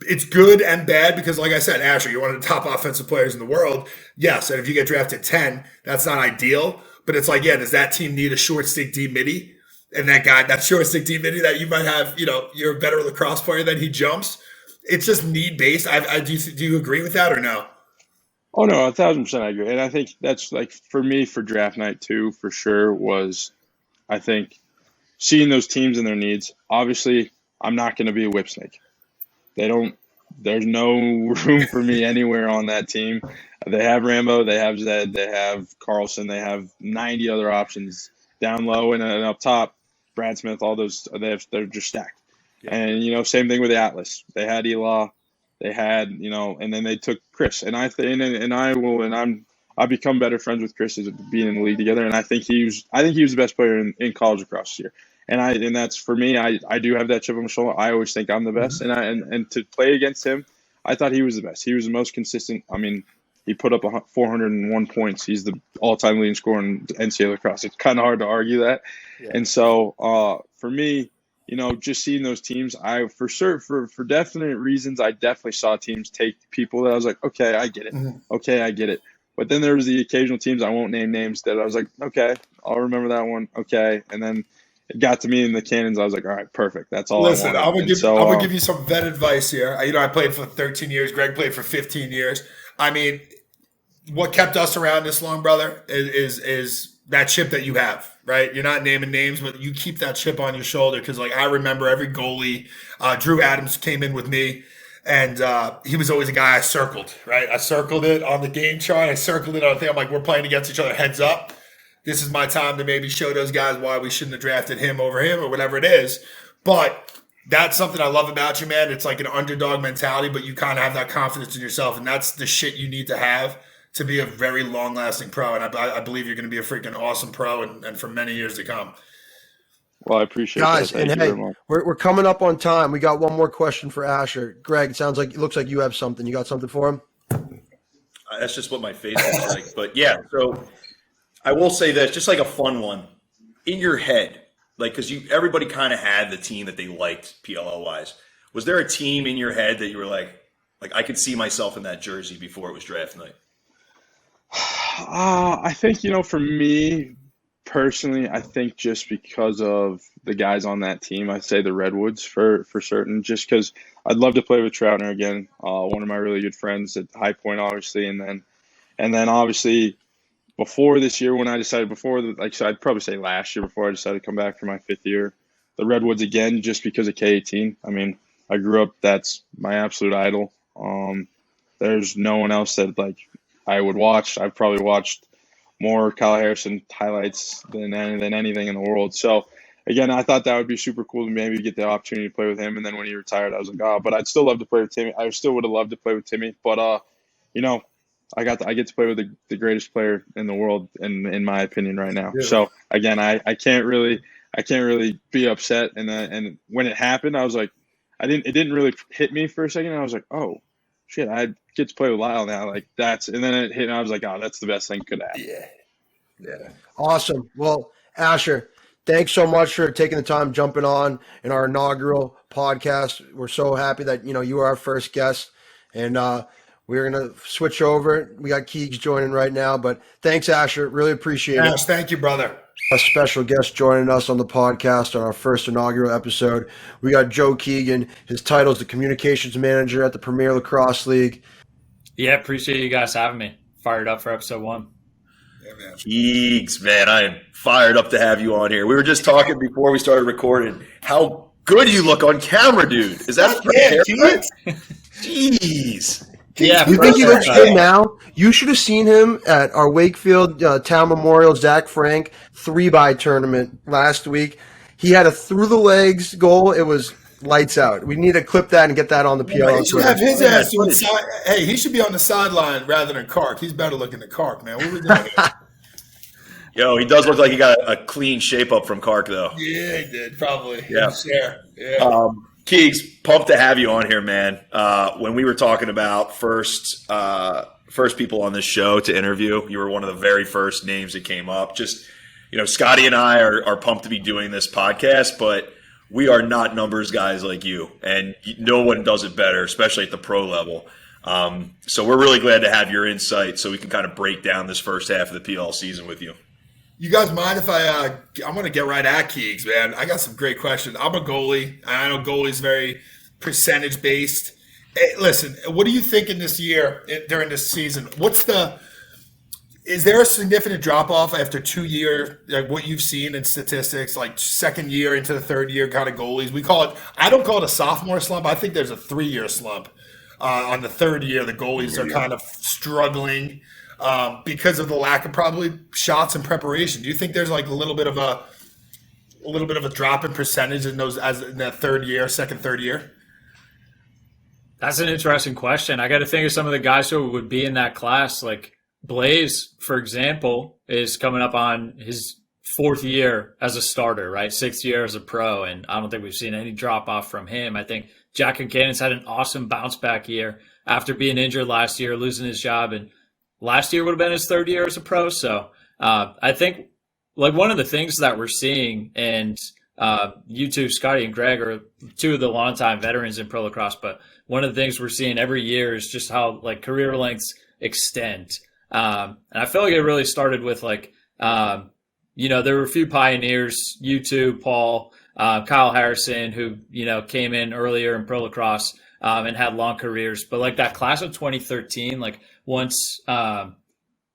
it's good and bad because, like I said, Asher, you're one of the top offensive players in the world. Yes, and if you get drafted 10, that's not ideal. But it's like, does that team need a short stick D midi? And that short stick D midi that you might have, you're a better lacrosse player than he jumps. It's just need based. Do you agree with that or no? Oh no, 1,000% I agree. And I think that's like for me for draft night too, for sure was, I think seeing those teams and their needs. Obviously, I'm not going to be a whip snake. There's no room for me anywhere on that team. They have Rambo, they have Zed, they have Carlson, they have 90 other options down low and up top. Brad Smith, all those, they're just stacked. Yeah. And, same thing with the Atlas. They had Elah, they had, and then they took Chris. And I've become better friends with Chris as being in the league together. And I think he was the best player in college lacrosse this year. And that's for me, I do have that chip on my shoulder. I always think I'm the best. Mm-hmm. And to play against him, I thought he was the best. He was the most consistent. I mean, he put up 401 points. He's the all-time leading scorer in NCAA lacrosse. It's kind of hard to argue that. Yeah. And so for me, just seeing those teams, for definite reasons, I definitely saw teams take people that I was like, okay, I get it. Mm-hmm. Okay, I get it. But then there was the occasional teams, I won't name names, that I was like, okay, I'll remember that one. Okay. And then it got to me in the Cannons. I was like, all right, perfect. That's all Listen, I wanted. I'm going to give you some vet advice here. I played for 13 years. Greg played for 15 years. I mean, what kept us around this long, brother, is that chip that you have, right? You're not naming names, but you keep that chip on your shoulder because, I remember every goalie. Drew Adams came in with me, And he was always a guy I circled, right? I circled it on the game chart. I circled it on the thing. I'm like, we're playing against each other, heads up. This is my time to maybe show those guys why we shouldn't have drafted him over him or whatever it is. But that's something I love about you, man. It's like an underdog mentality, but you kind of have that confidence in yourself. And that's the shit you need to have to be a very long-lasting pro. And I believe you're going to be a freaking awesome pro and for many years to come. Well, I appreciate guys, that. Thank and hey, we're coming up on time. We got one more question for Asher. Greg, it looks like you have something. You got something for him? That's just what my face looks like. But yeah, so I will say this, just like a fun one in your head, like because everybody kind of had the team that they liked PLL wise. Was there a team in your head that you were like I could see myself in that jersey before it was draft night? I think for me. Personally, I think just because of the guys on that team, I'd say the Redwoods for certain, just because I'd love to play with Troutner again, one of my really good friends at High Point, obviously, and then obviously before this year when I decided I'd probably say last year before I decided to come back for my 5th year, the Redwoods again, just because of K18. I mean, I grew up, that's my absolute idol. There's no one else that I would watch. I've probably watched more Kyle Harrison highlights than anything in the world. So again, I thought that would be super cool to maybe get the opportunity to play with him. And then when he retired, I was like, oh, but I'd still love to play with Timmy. I still would have loved to play with Timmy, but I get to play with the greatest player in the world in my opinion right now. Yeah. So again, I can't really be upset. And when it happened, I was like, it didn't really hit me for a second. I was like, oh shit, I get to play with Lyle now. And then it hit, and I was like, oh, that's the best thing could happen. Yeah. Awesome. Well, Asher, thanks so much for taking the time, jumping on in our inaugural podcast. We're so happy that, you were our first guest, and we're going to switch over. We got Keegs joining right now, but thanks, Asher. Really appreciate it. Yes, thank you, brother. A special guest joining us on the podcast on our first inaugural episode. We got Joe Keegan. His title is the Communications Manager at the Premier Lacrosse League. Yeah, appreciate you guys having me. Fired up for episode 1. Yeah, man. Keegs, man, I am fired up to have you on here. We were just talking before we started recording how good you look on camera, dude. Is that Jeez. Yeah, you think he looks good now? You should have seen him at our Wakefield Town Memorial Zach Frank 3x tournament last week. He had a through the legs goal. It was lights out. We need to clip that and get that on the PLL. He should have his ass on the side. Hey, he should be on the sideline rather than Kark. He's better looking than Kark, man. What are we doing here? Yo, he does look like he got a clean shape up from Kark, though. Yeah, he did, probably. Yeah. Yeah. Keegs, pumped to have you on here, man. When we were talking about first people on this show to interview, you were one of the very first names that came up. Just, Scotty and I are pumped to be doing this podcast, but we are not numbers guys like you, and no one does it better, especially at the pro level. So we're really glad to have your insight so we can kind of break down this first half of the PL season with you. You guys mind if I'm going to get right at Keegs, man. I got some great questions. I'm a goalie. I know goalie's very percentage-based. Hey, listen, what are you thinking this year during this season? Is there a significant drop-off after 2 years, like what you've seen in statistics, like second year into the third year kind of goalies? I don't call it a sophomore slump. I think there's a 3-year slump. On the third year, the goalies are kind of struggling because of the lack of probably shots and preparation. Do you think there's like a little bit of a drop in percentage in that second, third year? That's an interesting question. I got to think of some of the guys who would be in that class. Like Blaze, for example, is coming up on his 4th year as a starter, right? 6th year as a pro, and I don't think we've seen any drop off from him. I think Jack Buchanan's had an awesome bounce back year after being injured last year, losing his job, and last year would have been his 3rd year as a pro. So I think like one of the things that we're seeing, and you two, Scotty and Greg, are 2 of the longtime veterans in pro lacrosse, but one of the things we're seeing every year is just how like career lengths extend. And I feel like it really started with like, there were a few pioneers, you two, Paul, Kyle Harrison, who, came in earlier in pro lacrosse and had long careers. But like that class of 2013, like once the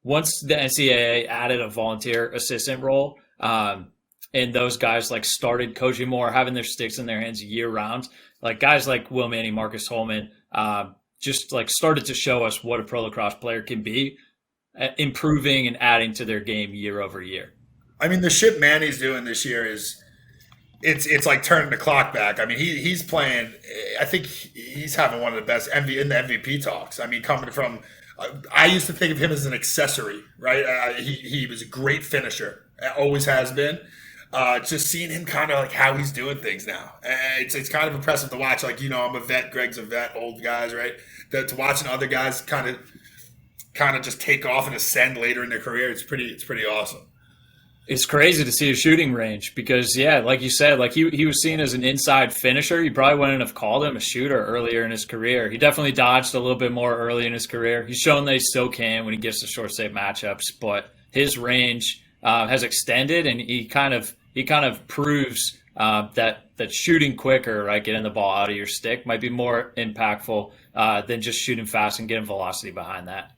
NCAA added a volunteer assistant role, and those guys like started coaching more, having their sticks in their hands year round, like guys like Will Manny, Marcus Holman, just like started to show us what a pro lacrosse player can be, improving and adding to their game year over year. I mean, the shit Manny's doing this year is it's like turning the clock back. I mean, he's playing. I think he's having one of the best in the MVP talks. I mean, coming from, I used to think of him as an accessory, right? He was a great finisher, always has been. Just seeing him kind of like how he's doing things now, it's kind of impressive to watch. Like, you know, I'm a vet, Greg's a vet, old guys, right? To watching other guys kind of just take off and ascend later in their career, it's pretty awesome. It's crazy to see a shooting range because, yeah, like you said, like he was seen as an inside finisher. You probably wouldn't have called him a shooter earlier in his career. He definitely dodged a little bit more early in his career. He's shown that he still can when he gets to short save matchups, but his range has extended, and he kind of proves that shooting quicker, right, getting the ball out of your stick might be more impactful than just shooting fast and getting velocity behind that.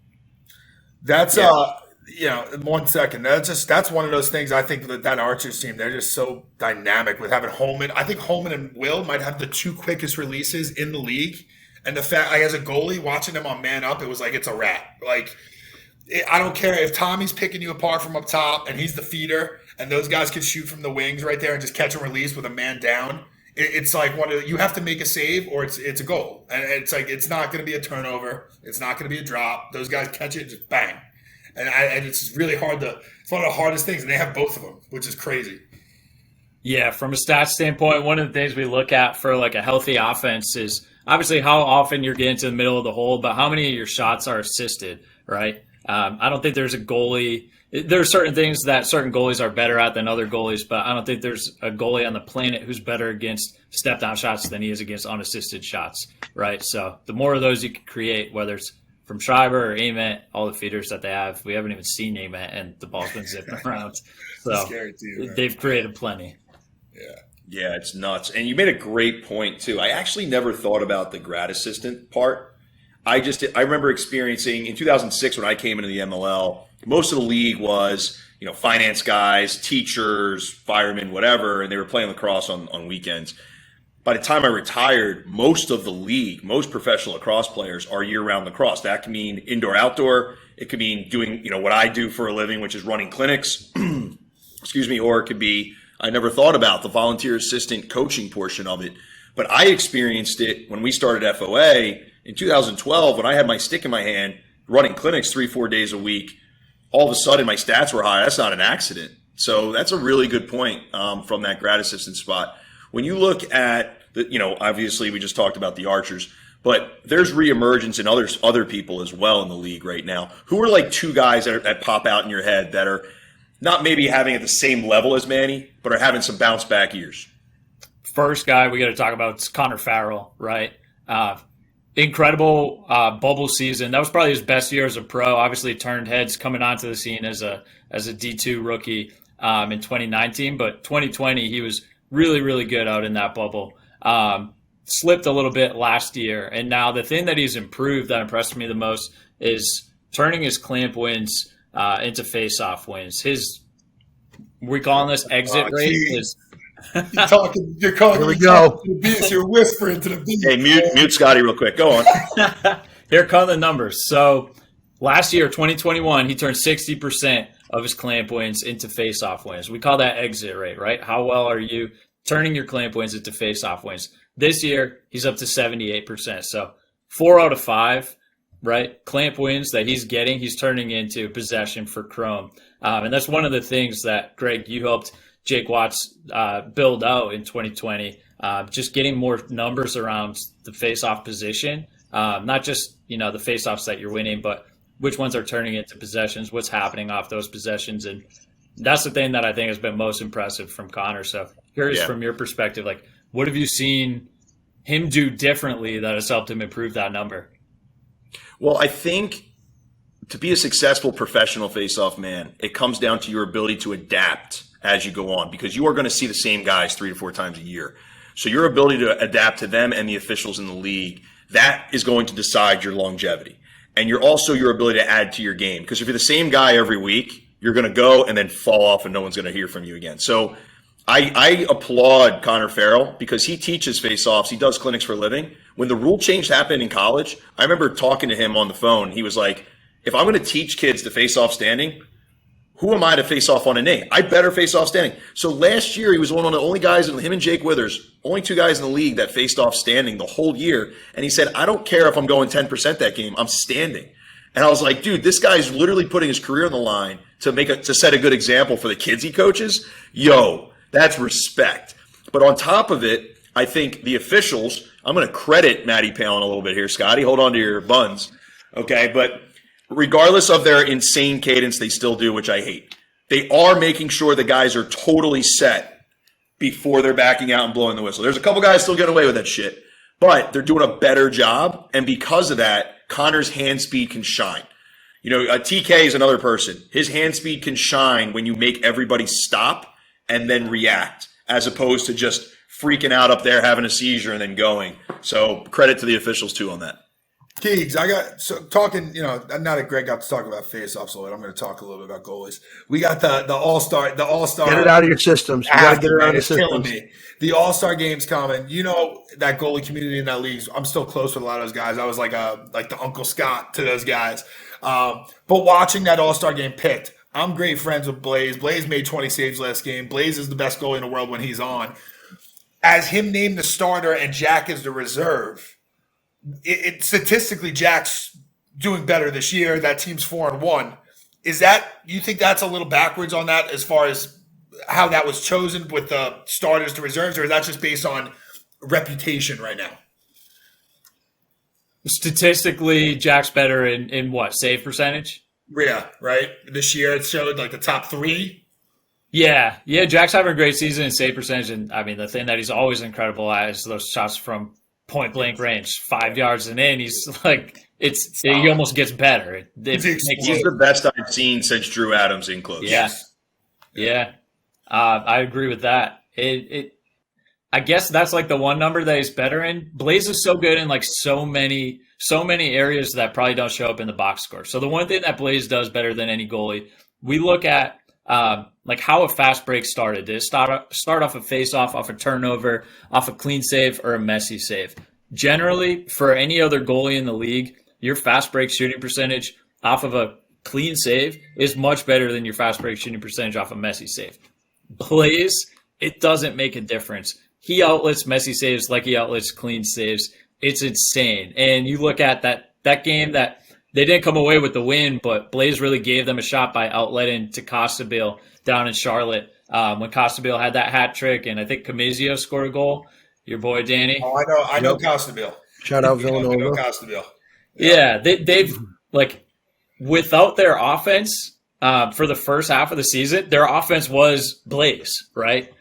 That's 1 second. That's one of those things. I think that Archers team, they're just so dynamic with having Holman. I think Holman and Will might have the 2 quickest releases in the league. And the fact, as a goalie, watching them on man up, it was like it's a wrap. Like, I don't care if Tommy's picking you apart from up top and he's the feeder, and those guys can shoot from the wings right there and just catch and release with a man down. It's like you have to make a save or it's a goal, and it's like it's not going to be a turnover. It's not going to be a drop. Those guys catch it, just bang. And it's really hard it's one of the hardest things, and they have both of them, which is crazy. Yeah, from a stats standpoint, one of the things we look at for like a healthy offense is obviously how often you're getting to the middle of the hole, but how many of your shots are assisted, right? I don't think there's a goalie. There are certain things that certain goalies are better at than other goalies, but I don't think there's a goalie on the planet who's better against step-down shots than he is against unassisted shots, right? So the more of those you can create, whether it's from Schreiber or Ament, all the feeders that they have. We haven't even seen Ament, and the ball's been zipping around. So they've created plenty. Yeah, it's nuts. And you made a great point, too. I actually never thought about the grad assistant part. I remember experiencing in 2006 when I came into the MLL, most of the league was, finance guys, teachers, firemen, whatever, and they were playing lacrosse on weekends. By the time I retired, most of the league, most professional lacrosse players are year-round lacrosse. That can mean indoor-outdoor. It could mean doing, what I do for a living, which is running clinics. Excuse me. Or it could be, I never thought about the volunteer assistant coaching portion of it. But I experienced it when we started FOA in 2012 when I had my stick in my hand running clinics 3-4 days a week. All of a sudden, my stats were high. That's not an accident. So that's a really good point from that grad assistant spot. When you look at obviously we just talked about the Archers, but there's reemergence in other people as well in the league right now. Who are like 2 guys that pop out in your head that are not maybe having at the same level as Manny, but are having some bounce back years? First guy we got to talk about is Connor Farrell, right? Incredible bubble season. That was probably his best year as a pro. Obviously turned heads coming onto the scene as a D2 rookie in 2019, but 2020 he was really, really good out in that bubble. Slipped a little bit last year, and now the thing that he's improved that impressed me the most is turning his clamp wins into face-off wins. We're calling this exit rate is. You're calling. Here we go. You're whispering to the beast. Hey, mute Scotty real quick. Go on. Here come the numbers. So last year, 2021, he turned 60% of his clamp wins into face-off wins. We call that exit rate, right? How well are you turning your clamp wins into face-off wins? This year, he's up to 78%. So 4 out of 5, right, clamp wins that he's getting, he's turning into possession for Chrome. And that's one of the things that, Greg, you helped Jake Watts build out in 2020, just getting more numbers around the face-off position, not just, the face-offs that you're winning, but which ones are turning into possessions, what's happening off those possessions. And that's the thing that I think has been most impressive from Connor. So curious from your perspective, like, what have you seen him do differently that has helped him improve that number? Well, I think to be a successful professional face-off man, it comes down to your ability to adapt as you go on, because you are going to see the same guys 3 to 4 times a year. So your ability to adapt to them and the officials in the league, that is going to decide your longevity. And you're also your ability to add to your game. Because if you're the same guy every week, you're going to go and then fall off and no one's going to hear from you again. So I applaud Connor Farrell because he teaches face-offs. He does clinics for a living. When the rule change happened in college, I remember talking to him on the phone. He was like, if I'm going to teach kids to face off standing, who am I to face off on a knee? I better face off standing. So last year, he was one of the only guys, him and Jake Withers, only 2 guys in the league that faced off standing the whole year. And he said, I don't care if I'm going 10% that game. I'm standing. And I was like, dude, this guy's literally putting his career on the line to set a good example for the kids he coaches. Yo, that's respect. But on top of it, I think the officials, I'm going to credit Matty Palin a little bit here, Scotty. Hold on to your buns. Okay, but regardless of their insane cadence, they still do, which I hate. They are making sure the guys are totally set before they're backing out and blowing the whistle. There's a couple guys still getting away with that shit, but they're doing a better job. And because of that, Connor's hand speed can shine. You know, TK is another person. His hand speed can shine when you make everybody stop and then react, as opposed to just freaking out up there, having a seizure, and then going. So credit to the officials, too, on that. Keegs, I got talking, you know, now that Greg got to talk about face-offs, so I'm going to talk a little bit about goalies. We got the All-Star. Get it out of your systems. You got to get it out of your systems. Me. The All-Star game's coming. You know, that goalie community in that league, I'm still close with a lot of those guys. I was like the Uncle Scott to those guys. But watching that All-Star game picked, I'm great friends with Blaze. Blaze made 20 saves last game. Blaze is the best goalie in the world when he's on. As him named the starter and Jack is the reserve, it statistically, Jack's doing better this year. That team's 4-1. You think that's a little backwards on that as far as how that was chosen with the starters to reserves, or is that just based on reputation right now? Statistically, Jack's better in what, save percentage? Yeah, right. This year it showed like the top 3. Yeah. Jack's having a great season in save percentage, and I mean the thing that he's always incredible at is those shots from point blank range, 5 yards and in. He's like, he almost gets better. He's the best I've seen since Drew Adams in close. Yeah. I agree with that. I guess that's like the one number that he's better in. Blaze is so good in like so many areas that probably don't show up in the box score. So the one thing that Blaze does better than any goalie, we look at like how a fast break started. Did it start off a face-off, off a turnover, off a clean save, or a messy save? Generally, for any other goalie in the league, your fast break shooting percentage off of a clean save is much better than your fast break shooting percentage off a messy save. Blaze, it doesn't make a difference. He outlets messy saves like he outlets clean saves. It's insane. And you look at that game that they didn't come away with the win, but Blaze really gave them a shot by outletting to Costabile down in Charlotte when Costabile had that hat trick, and I think Camizio scored a goal. Your boy Danny. Oh, I know Costabile. Shout out Villanova. I know Costabile. Yeah, they've like without their offense for the first half of the season, their offense was Blaze, right?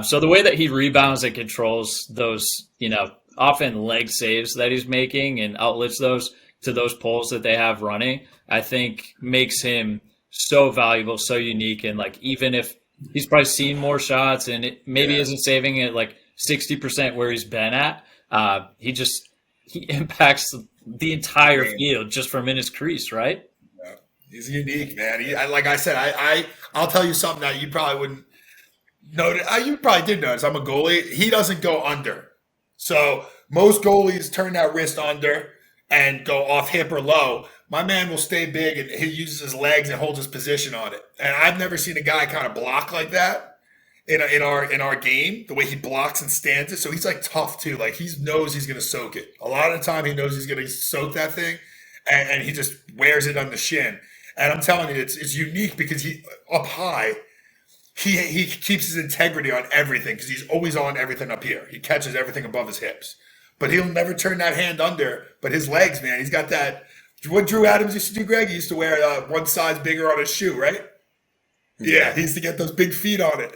So the way that he rebounds and controls those, you know, often leg saves that he's making and outlets those to those poles that they have running, I think makes him so valuable, so unique. And like, even if he's probably seen more shots and it maybe isn't saving it like 60% where he's been at, he impacts the entire field just from in his crease, right? Yeah. He's unique, man. Like I said, I'll tell you something that you probably wouldn't notice. You probably did notice. I'm a goalie. He doesn't go under. So most goalies turn that wrist under and go off hip or low. My man will stay big and he uses his legs and holds his position on it. And I've never seen a guy kind of block like that in our game, the way he blocks and stands it. So he's like tough too. Like he knows he's going to soak it. A lot of the time he knows he's going to soak that thing and he just wears it on the shin. And I'm telling you, it's unique because he up high, he keeps his integrity on everything because he's always on everything up here. He catches everything above his hips. But he'll never turn that hand under. But his legs, man, he's got that. What Drew Adams used to do, Greg? He used to wear one size bigger on his shoe, right? Yeah, he used to get those big feet on it.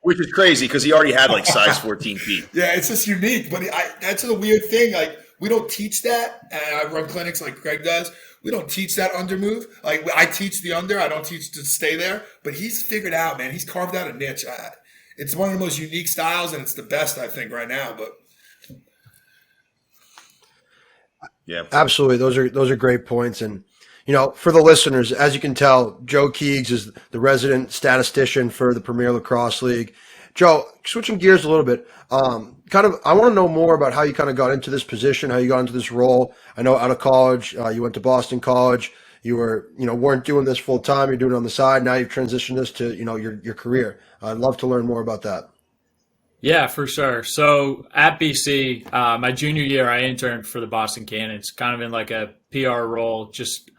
Which is crazy because he already had like size 14 feet. Yeah, it's just unique. But that's the weird thing. Like, we don't teach that. And I run clinics like Greg does. We don't teach that under move. Like, I teach the under. I don't teach to stay there. But he's figured out, man. He's carved out a niche. It's one of the most unique styles, and it's the best, I think, right now. But yeah, absolutely. Those are great points. And, you know, for the listeners, as you can tell, Joe Keegs is the resident statistician for the Premier Lacrosse League. Joe, switching gears a little bit, I want to know more about how you kind of got into this position, how you got into this role. I know out of college, you went to Boston College. You weren't doing this full time. You're doing it on the side. Now you've transitioned this to, your career. I'd love to learn more about that. Yeah, for sure. So at BC, my junior year, I interned for the Boston Cannons, kind of in like a PR role, just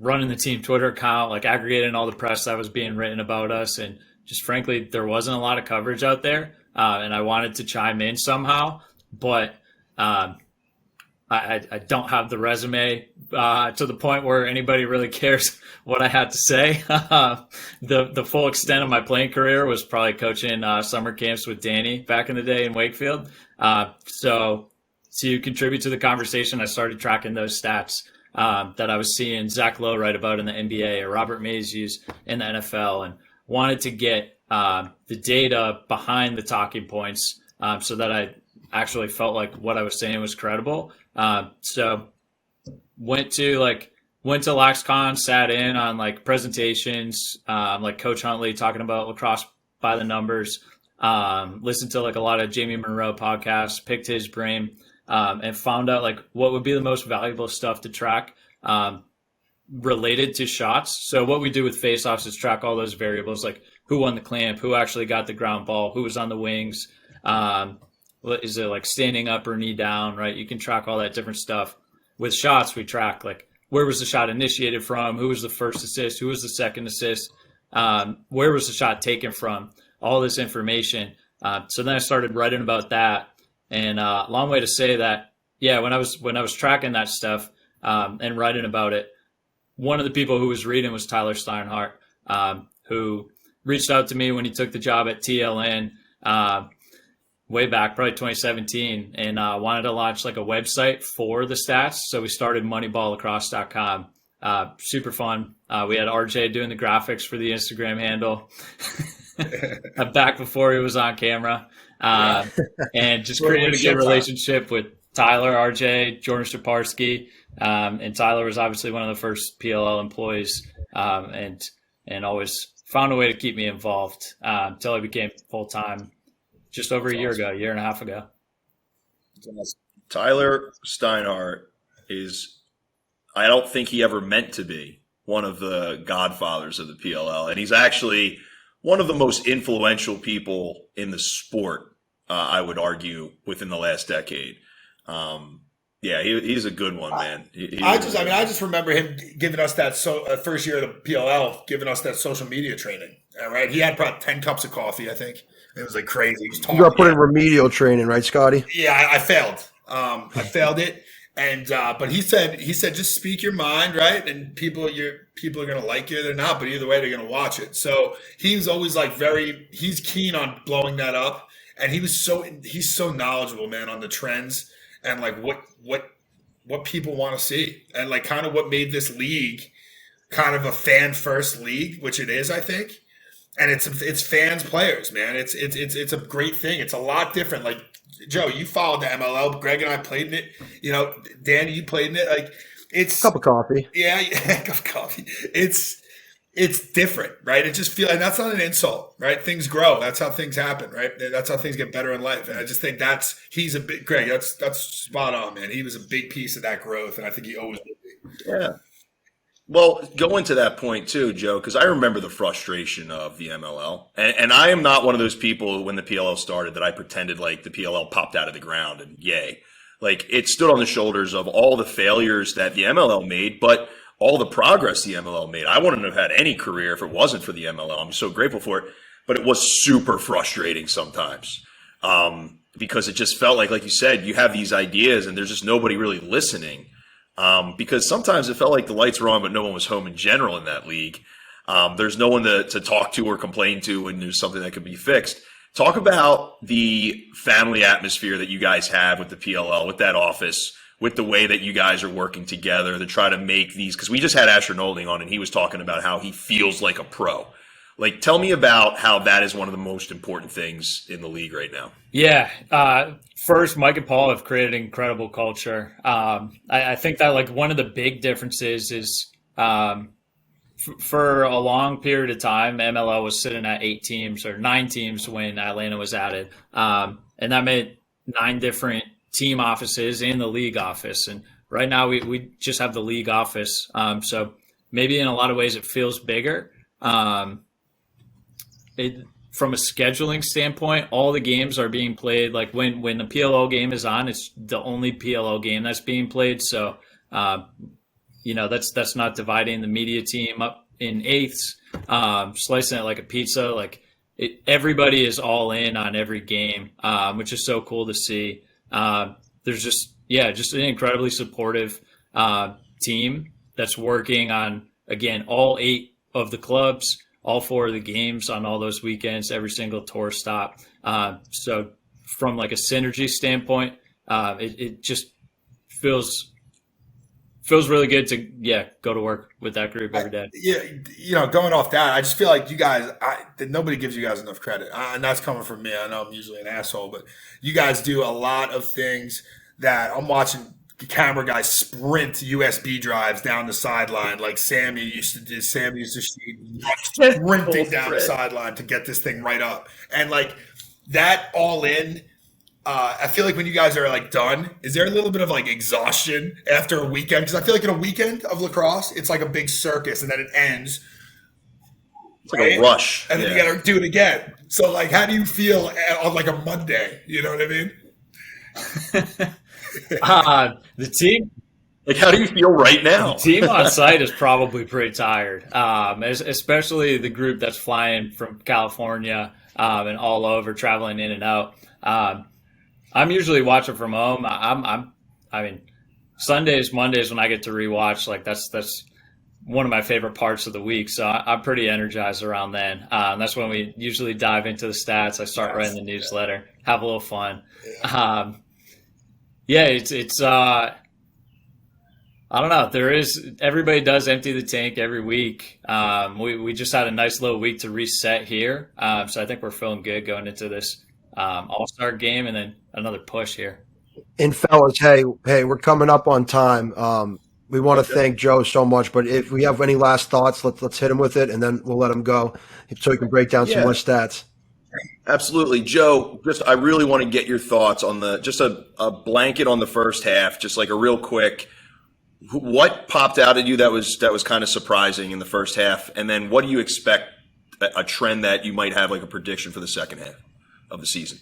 running the team Twitter account, like aggregating all the press that was being written about us. And just frankly, there wasn't a lot of coverage out there. And I wanted to chime in somehow, but I don't have the resume to the point where anybody really cares what I had to say. The full extent of my playing career was probably coaching summer camps with Danny back in the day in Wakefield. So to contribute to the conversation, I started tracking those stats that I was seeing Zach Lowe write about in the NBA or Robert Mays use in the NFL, and wanted to get the data behind the talking points so that I actually felt like what I was saying was credible. So went to LaxCon, sat in on like presentations, like Coach Huntley talking about lacrosse by the numbers, listened to like a lot of Jamie Monroe podcasts, picked his brain, and found out like what would be the most valuable stuff to track related to shots. So what we do with faceoffs is track all those variables, like who won the clamp, who actually got the ground ball, who was on the wings, is it like standing up or knee down, right? You can track all that different stuff. With shots, we track like where was the shot initiated from, who was the first assist, who was the second assist, where was the shot taken from, all this information. So then I started writing about that, and long way to say that, yeah, when I was tracking that stuff and writing about it, one of the people who was reading was Tyler Steinhardt, who reached out to me when he took the job at TLN way back, probably 2017, and wanted to launch like a website for the stats. So we started moneyballacrosse.com. Super fun. We had RJ doing the graphics for the Instagram handle back before he was on camera, and just created a good relationship with Tyler, RJ, Jordan Shaparsky, and Tyler was obviously one of the first PLL employees, and always found a way to keep me involved until I became full-time just over a year and a half ago. Tyler Steinhardt is, I don't think he ever meant to be one of the godfathers of the PLL. And he's actually one of the most influential people in the sport, I would argue, within the last decade. Yeah, he's a good one, man. I just remember him giving us that first year of the PLL, giving us that social media training. Right, he had probably 10 cups of coffee, I think. It was like crazy. He was talking. You got put in remedial training, right, Scotty? Yeah, I failed. I failed it, and but he said just speak your mind, right? And people are gonna like you, they're not, but either way they're gonna watch it. So he's always like he's keen on blowing that up, and he's so knowledgeable, man, on the trends and like what people want to see, and like kind of what made this league kind of a fan first league, which it is, I think. And it's fans, players, man. It's a great thing. It's a lot different. Like Joe, you followed the MLL. Greg and I played in it. Danny, you played in it. Like it's cup of coffee. Yeah, cup of coffee. It's different, right? It just feels, and that's not an insult, right? Things grow. That's how things happen, right? That's how things get better in life. And I just think he's a big Greg. That's spot on, man. He was a big piece of that growth, and I think he always will be. Yeah. Well, go into that point too, Joe, because I remember the frustration of the MLL. And I am not one of those people when the PLL started that I pretended like the PLL popped out of the ground and yay. Like it stood on the shoulders of all the failures that the MLL made, but all the progress the MLL made. I wouldn't have had any career if it wasn't for the MLL. I'm so grateful for it. But it was super frustrating sometimes because it just felt like you said, you have these ideas and there's just nobody really listening. Because sometimes it felt like the lights were on, but no one was home in general in that league. There's no one to talk to or complain to when there's something that could be fixed. Talk about the family atmosphere that you guys have with the PLL, with that office, with the way that you guys are working together to try to make these. Because we just had Asher Nolting on, and he was talking about how he feels like a pro. Like, tell me about how that is one of the most important things in the league right now. Yeah. First, Mike and Paul have created incredible culture. I think that like one of the big differences is for a long period of time, MLL was sitting at 8 teams or 9 teams when Atlanta was added. And that made 9 different team offices and the league office. And right now we just have the league office. So maybe in a lot of ways it feels bigger. From a scheduling standpoint, all the games are being played. Like when the PLL game is on, it's the only PLL game that's being played. So, that's not dividing the media team up in eighths, slicing it like a pizza. Like everybody is all in on every game, which is so cool to see. There's just an incredibly supportive team that's working on, again, all 8 of the clubs, all 4 of the games on all those weekends, every single tour stop. So from like a synergy standpoint, it just feels really good to go to work with that group every day. Going off that, I just feel like you guys, nobody gives you guys enough credit, and that's coming from me. I know I'm usually an asshole, but you guys do a lot of things that I'm watching. The camera guys sprint USB drives down the sideline like Sammy used to do. Sammy used to sprinting down the sideline to get this thing right up, and like that all in. I feel like when you guys are like done, is there a little bit of like exhaustion after a weekend? Because I feel like in a weekend of lacrosse, it's like a big circus, and then it ends. It's like a rush, and then you got to do it again. So, like, how do you feel on like a Monday? You know what I mean? The team. Like, how do you feel right now? The team on site is probably pretty tired, especially the group that's flying from California and all over, traveling in and out. I'm usually watching from home. Sundays, Mondays when I get to rewatch, like that's one of my favorite parts of the week. So I'm pretty energized around then. That's when we usually dive into the stats. I start writing the newsletter, have a little fun. It's I don't know. Everybody does empty the tank every week. We just had a nice little week to reset here. So I think we're feeling good going into this All-Star game and then another push here. And fellas, hey, we're coming up on time. We want to thank Joe so much, but if we have any last thoughts, let's hit him with it, and then we'll let him go so he can break down some more stats. Absolutely. Joe, I really want to get your thoughts on just a blanket on the first half, just like a real quick. What popped out at you that was kind of surprising in the first half, and then what do you expect a trend that you might have, like a prediction for the second half of the season?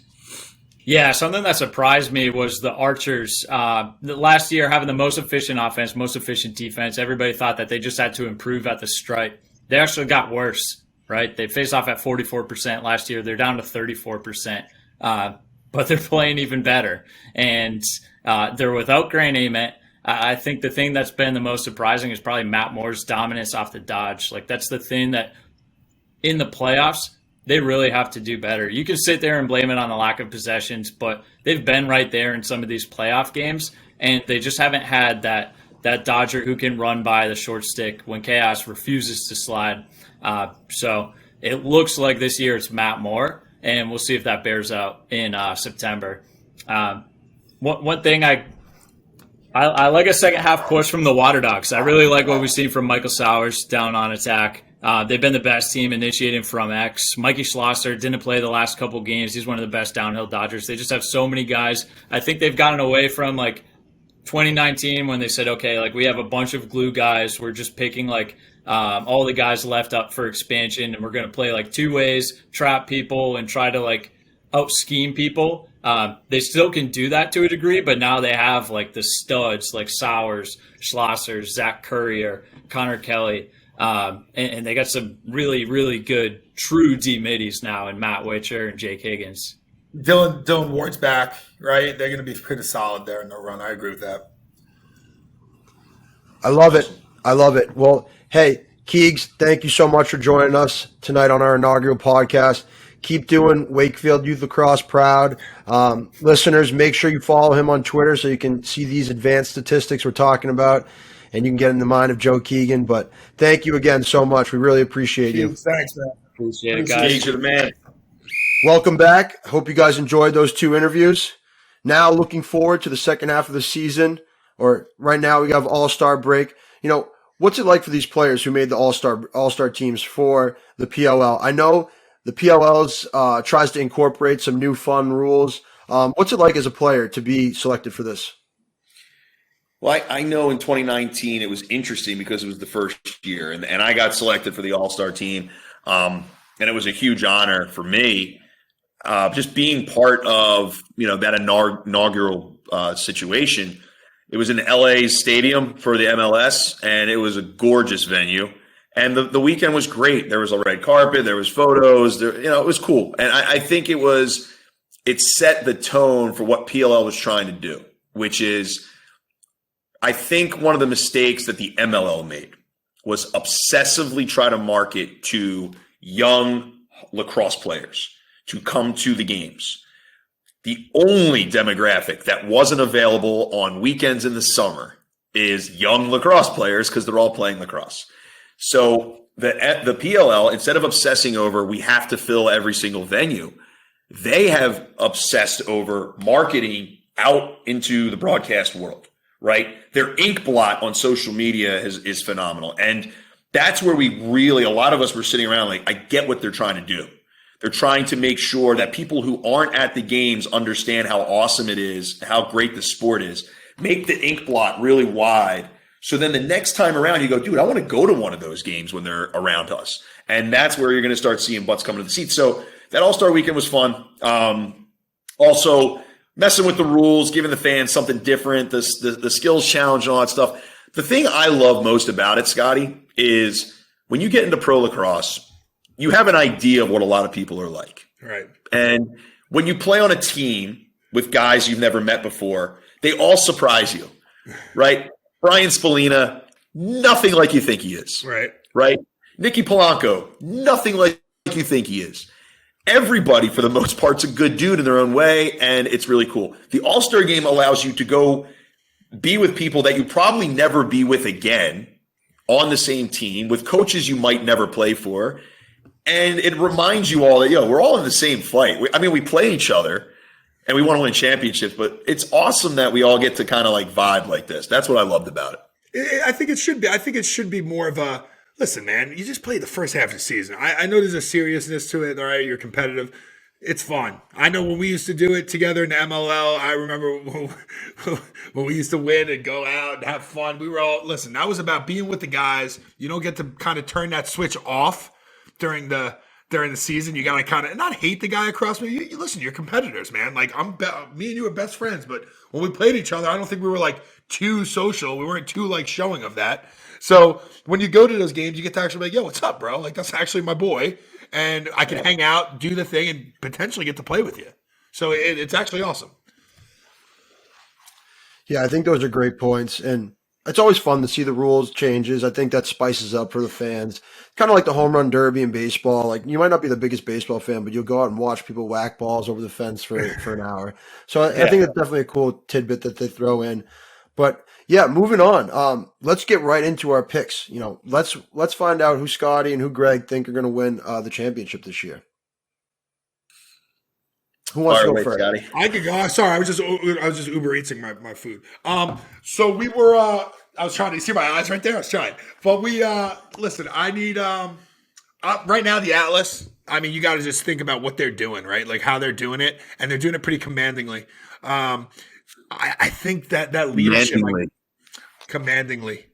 Yeah, something that surprised me was the Archers. Last year, having the most efficient offense, most efficient defense, everybody thought that they just had to improve at the stripe. They actually got worse, right? They faced off at 44% last year. They're down to 34%, but they're playing even better. And they're without Grant Ament. I think the thing that's been the most surprising is probably Matt Moore's dominance off the dodge. Like, that's the thing that in the playoffs, they really have to do better. You can sit there and blame it on the lack of possessions, but they've been right there in some of these playoff games, and they just haven't had that Dodger who can run by the short stick when chaos refuses to slide. So it looks like this year it's Matt Moore, and we'll see if that bears out in September. One thing I like a second half push from the Water Dogs. I really like what we've seen from Michael Sowers down on attack. They've been the best team initiating from X. Mikey Schlosser didn't play the last couple games. He's one of the best downhill dodgers. They just have so many guys. I think they've gotten away from like 2019 when they said, okay, like we have a bunch of glue guys. We're just picking like all the guys left up for expansion, and we're going to play like two ways, trap people, and try to like out scheme people. They still can do that to a degree, but now they have like the studs like Sowers, Schlosser, Zach Courier, Connor Kelly. And they got some really, really good true D middies now in Matt Witcher and Jake Higgins. Dylan Ward's back, right? They're going to be pretty solid there in the run. I agree with that. I love it. Well, hey, Keegs, thank you so much for joining us tonight on our inaugural podcast. Keep doing Wakefield Youth Lacrosse proud. Listeners, make sure you follow him on Twitter so you can see these advanced statistics we're talking about, and you can get in the mind of Joe Keegan. But thank you again so much. We really appreciate you. Thanks, man. Appreciate it, guys. You're the man. Welcome back. Hope you guys enjoyed those 2 interviews. Now looking forward to the second half of the season, or right now we have All-Star break. You know, what's it like for these players who made the all-star teams for the PLL? I know the PLL's tries to incorporate some new fun rules. What's it like as a player to be selected for this? Well, I know in 2019 it was interesting because it was the first year, and I got selected for the all-star team, and it was a huge honor for me. Just being part of that inaugural situation. It was in LA's stadium for the MLS, and it was a gorgeous venue. And the weekend was great. There was a red carpet, there was photos, it was cool. And I think it set the tone for what PLL was trying to do, which is, I think one of the mistakes that the MLL made was obsessively try to market to young lacrosse players to come to the games. The only demographic that wasn't available on weekends in the summer is young lacrosse players because they're all playing lacrosse. So the PLL, instead of obsessing over we have to fill every single venue, they have obsessed over marketing out into the broadcast world, right? Their ink blot on social media is phenomenal. And that's where a lot of us were sitting around like, I get what they're trying to do. They're trying to make sure that people who aren't at the games understand how awesome it is, how great the sport is. Make the ink blot really wide. So then the next time around, you go, dude, I want to go to one of those games when they're around us. And that's where you're going to start seeing butts coming to the seats. So that All-Star weekend was fun. Also, messing with the rules, giving the fans something different, the skills challenge and all that stuff. The thing I love most about it, Scotty, is when you get into pro lacrosse, you have an idea of what a lot of people are like. Right. And when you play on a team with guys you've never met before, they all surprise you, right? Brian Spallina, nothing like you think he is. Right. Right? Nicky Polanco, nothing like you think he is. Everybody, for the most part, is a good dude in their own way, and it's really cool. The All-Star Game allows you to go be with people that you probably never be with again on the same team, with coaches you might never play for. And it reminds you all that, we're all in the same fight. We play each other and we want to win championships, but it's awesome that we all get to kind of like vibe like this. That's what I loved about it. I think it should be. I think it should be more of a, listen, man, you just played the first half of the season. I know there's a seriousness to it. All right, you're competitive. It's fun. I know when we used to do it together in the MLL, I remember when we used to win and go out and have fun. We were all, listen, that was about being with the guys. You don't get to kind of turn that switch off during the season. You gotta kind of not hate the guy across me. You listen, you're competitors, man. Like me and you are best friends, but when we played each other, I don't think we were like too social. We weren't too like showing of that. So when you go to those games, you get to actually be like, yo, what's up, bro? Like that's actually my boy, and I can hang out, do the thing, and potentially get to play with you. So it's actually awesome. Yeah, I think those are great points, and it's always fun to see the rules changes. I think that spices up for the fans. Kind of like the home run derby in baseball. Like you might not be the biggest baseball fan, but you'll go out and watch people whack balls over the fence for an hour. So I think it's definitely a cool tidbit that they throw in. But yeah, moving on. Let's get right into our picks. Let's find out who Scotty and who Greg think are going to win the championship this year. Who wants to go first? Scotty? I could go. Sorry, I was just Uber Eating my food. So we were. I was trying to see my eyes right there. I was trying, but we. Listen, I need. Right now, the Atlas. I mean, you got to just think about what they're doing, right? Like how they're doing it, and they're doing it pretty commandingly. I think that leadership, commandingly.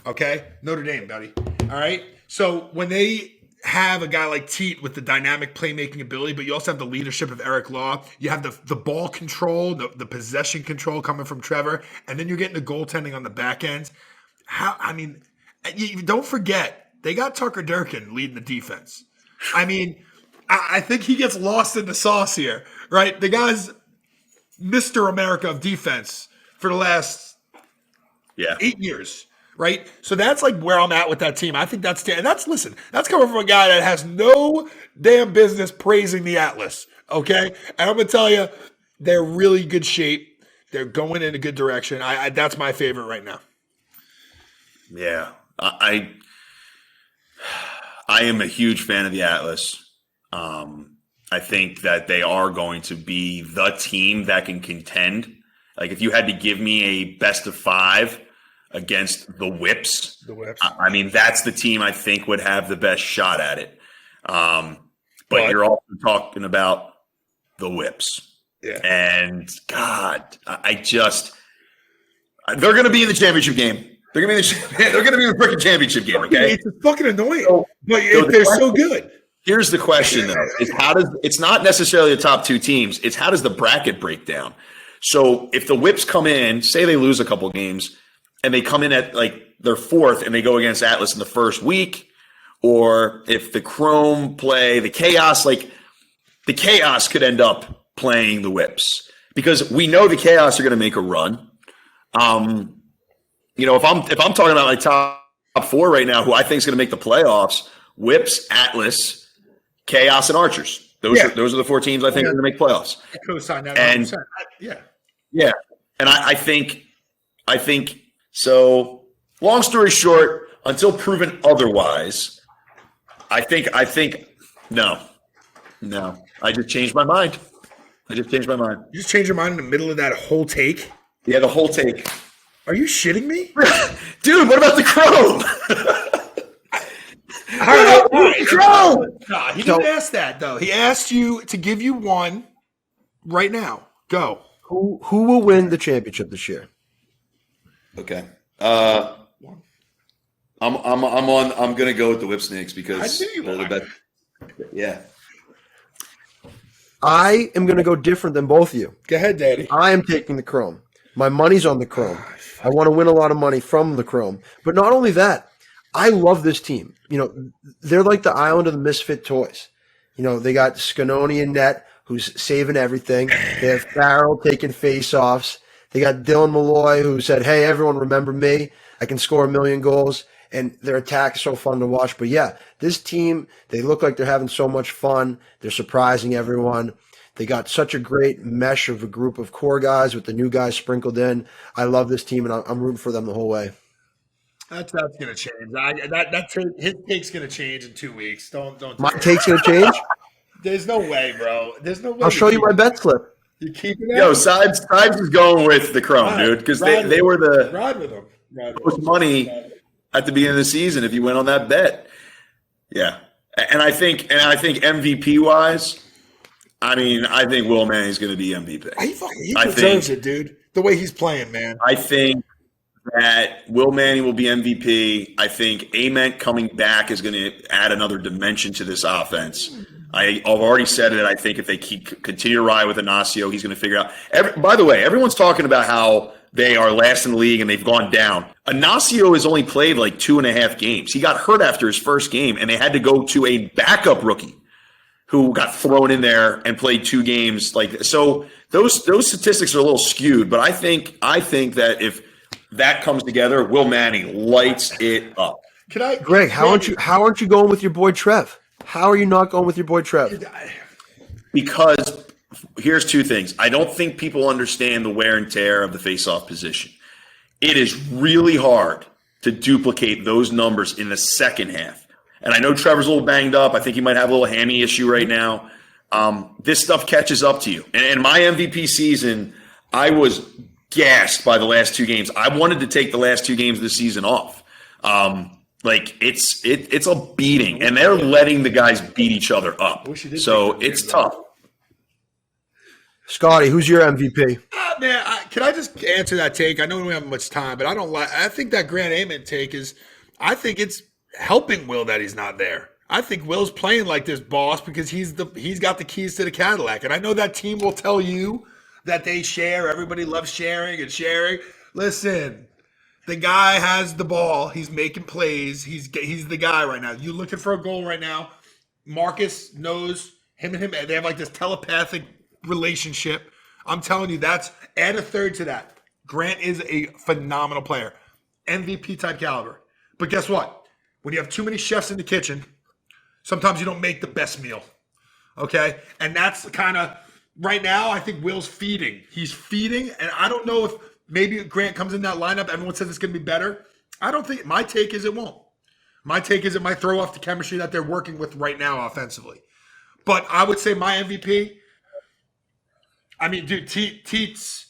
Okay, Notre Dame, buddy. All right. So when they have a guy like Teat with the dynamic playmaking ability, but you also have the leadership of Eric Law. You have the ball control, the possession control coming from Trevor, and then you're getting the goaltending on the back end. You don't forget, they got Tucker Durkin leading the defense. I mean, I think he gets lost in the sauce here, right? The guy's Mr. America of defense for the last 8 years. Right? So that's like where I'm at with that team. I think that's coming from a guy that has no damn business praising the Atlas. Okay? And I'm going to tell you, they're really good shape. They're going in a good direction. That's my favorite right now. Yeah. I am a huge fan of the Atlas. I think that they are going to be the team that can contend. Like if you had to give me a best of 5, against the Whips. The Whips. I mean, that's the team I think would have the best shot at it. But you're also talking about the Whips. Yeah. And God, they're going to be in the championship game. They're going to be in the freaking championship game. Okay, it's fucking annoying, but they're so good. Here's the question, though: it's not necessarily the top two teams. It's how does the bracket break down? So if the Whips come in, say they lose a couple games, and they come in at like their fourth, and they go against Atlas in the first week, or if the Chrome play the Chaos, like the Chaos could end up playing the Whips because we know the Chaos are going to make a run. If I'm talking about my top four right now, who I think is going to make the playoffs, Whips, Atlas, Chaos, and Archers. Those are the four teams I think are going to make playoffs. I co-sign that. And yeah. And I think so. Long story short, until proven otherwise, I think no. I just changed my mind. You just changed your mind in the middle of that whole take? Yeah, the whole take. Are you shitting me? Dude, what about the Chrome? All right. Chrome! No, he didn't ask that, though. He asked you to give you one right now. Go. Who will win the championship this year? Okay. I'm gonna go with the Whipsnakes because they're the best. Yeah. I am going to go different than both of you. Go ahead, Daddy. I am taking the Chrome. My money's on the Chrome. I want to win a lot of money from the Chrome. But not only that, I love this team. They're like the island of the misfit toys. They got Scanoni in net, who's saving everything. They have Farrell taking face-offs. They got Dylan Malloy, who said, hey, everyone remember me. I can score 1 million goals. And their attack is so fun to watch. But yeah, this team, they look like they're having so much fun. They're surprising everyone. They got such a great mesh of a group of core guys with the new guys sprinkled in. I love this team, and I'm rooting for them the whole way. That's going to change. His take's going to change in 2 weeks. Don't. My take's going to change? There's no way, bro. There's no way. I'll show you my bet slip. You keep it. Yo, Sibes is going with the Chrome, dude, because they were the ride with them. Most money at the beginning of the season if you went on that bet. Yeah. And I think MVP wise, I think Will Manning's going to be MVP. He deserves it, dude. The way he's playing, man. I think that Will Manning will be MVP. I think Ament coming back is going to add another dimension to this offense. I've already said it. I think if they continue to ride with Ignacio, he's going to figure out. By the way, everyone's talking about how they are last in the league and they've gone down. Ignacio has only played like 2.5 games. He got hurt after his first game, and they had to go to a backup rookie who got thrown in there and played 2 games. So those statistics are a little skewed, but I think that if that comes together, Will Manning lights it up. Greg, how aren't you going with your boy Trev? How are you not going with your boy Trev? Because here's 2 things. I don't think people understand the wear and tear of the faceoff position. It is really hard to duplicate those numbers in the second half. And I know Trevor's a little banged up. I think he might have a little hammy issue right now. This stuff catches up to you. And in my MVP season, I was gassed by the last 2 games. I wanted to take the last 2 games of the season off. It's a beating, and they're letting the guys beat each other up. So it's tough. Scotty, who's your MVP? Man, can I just answer that take? I know we don't have much time, but I think that Grant Ament take is, I think it's helping Will that he's not there. I think Will's playing like this boss because he's got the keys to the Cadillac. And I know that team will tell you that they share. Everybody loves sharing and sharing. Listen, the guy has the ball. He's making plays. He's the guy right now. You looking for a goal right now. Marcus knows him. They have like this telepathic relationship. I'm telling you, add a third to that. Grant is a phenomenal player. MVP type caliber. But guess what? When you have too many chefs in the kitchen, sometimes you don't make the best meal. Okay? And that's kind of, right now, I think Will's feeding. He's feeding, and I don't know if maybe Grant comes in that lineup. Everyone says it's going to be better. I don't think, my take is it won't. My take is it might throw off the chemistry that they're working with right now offensively. But I would say my MVP, dude, Teets,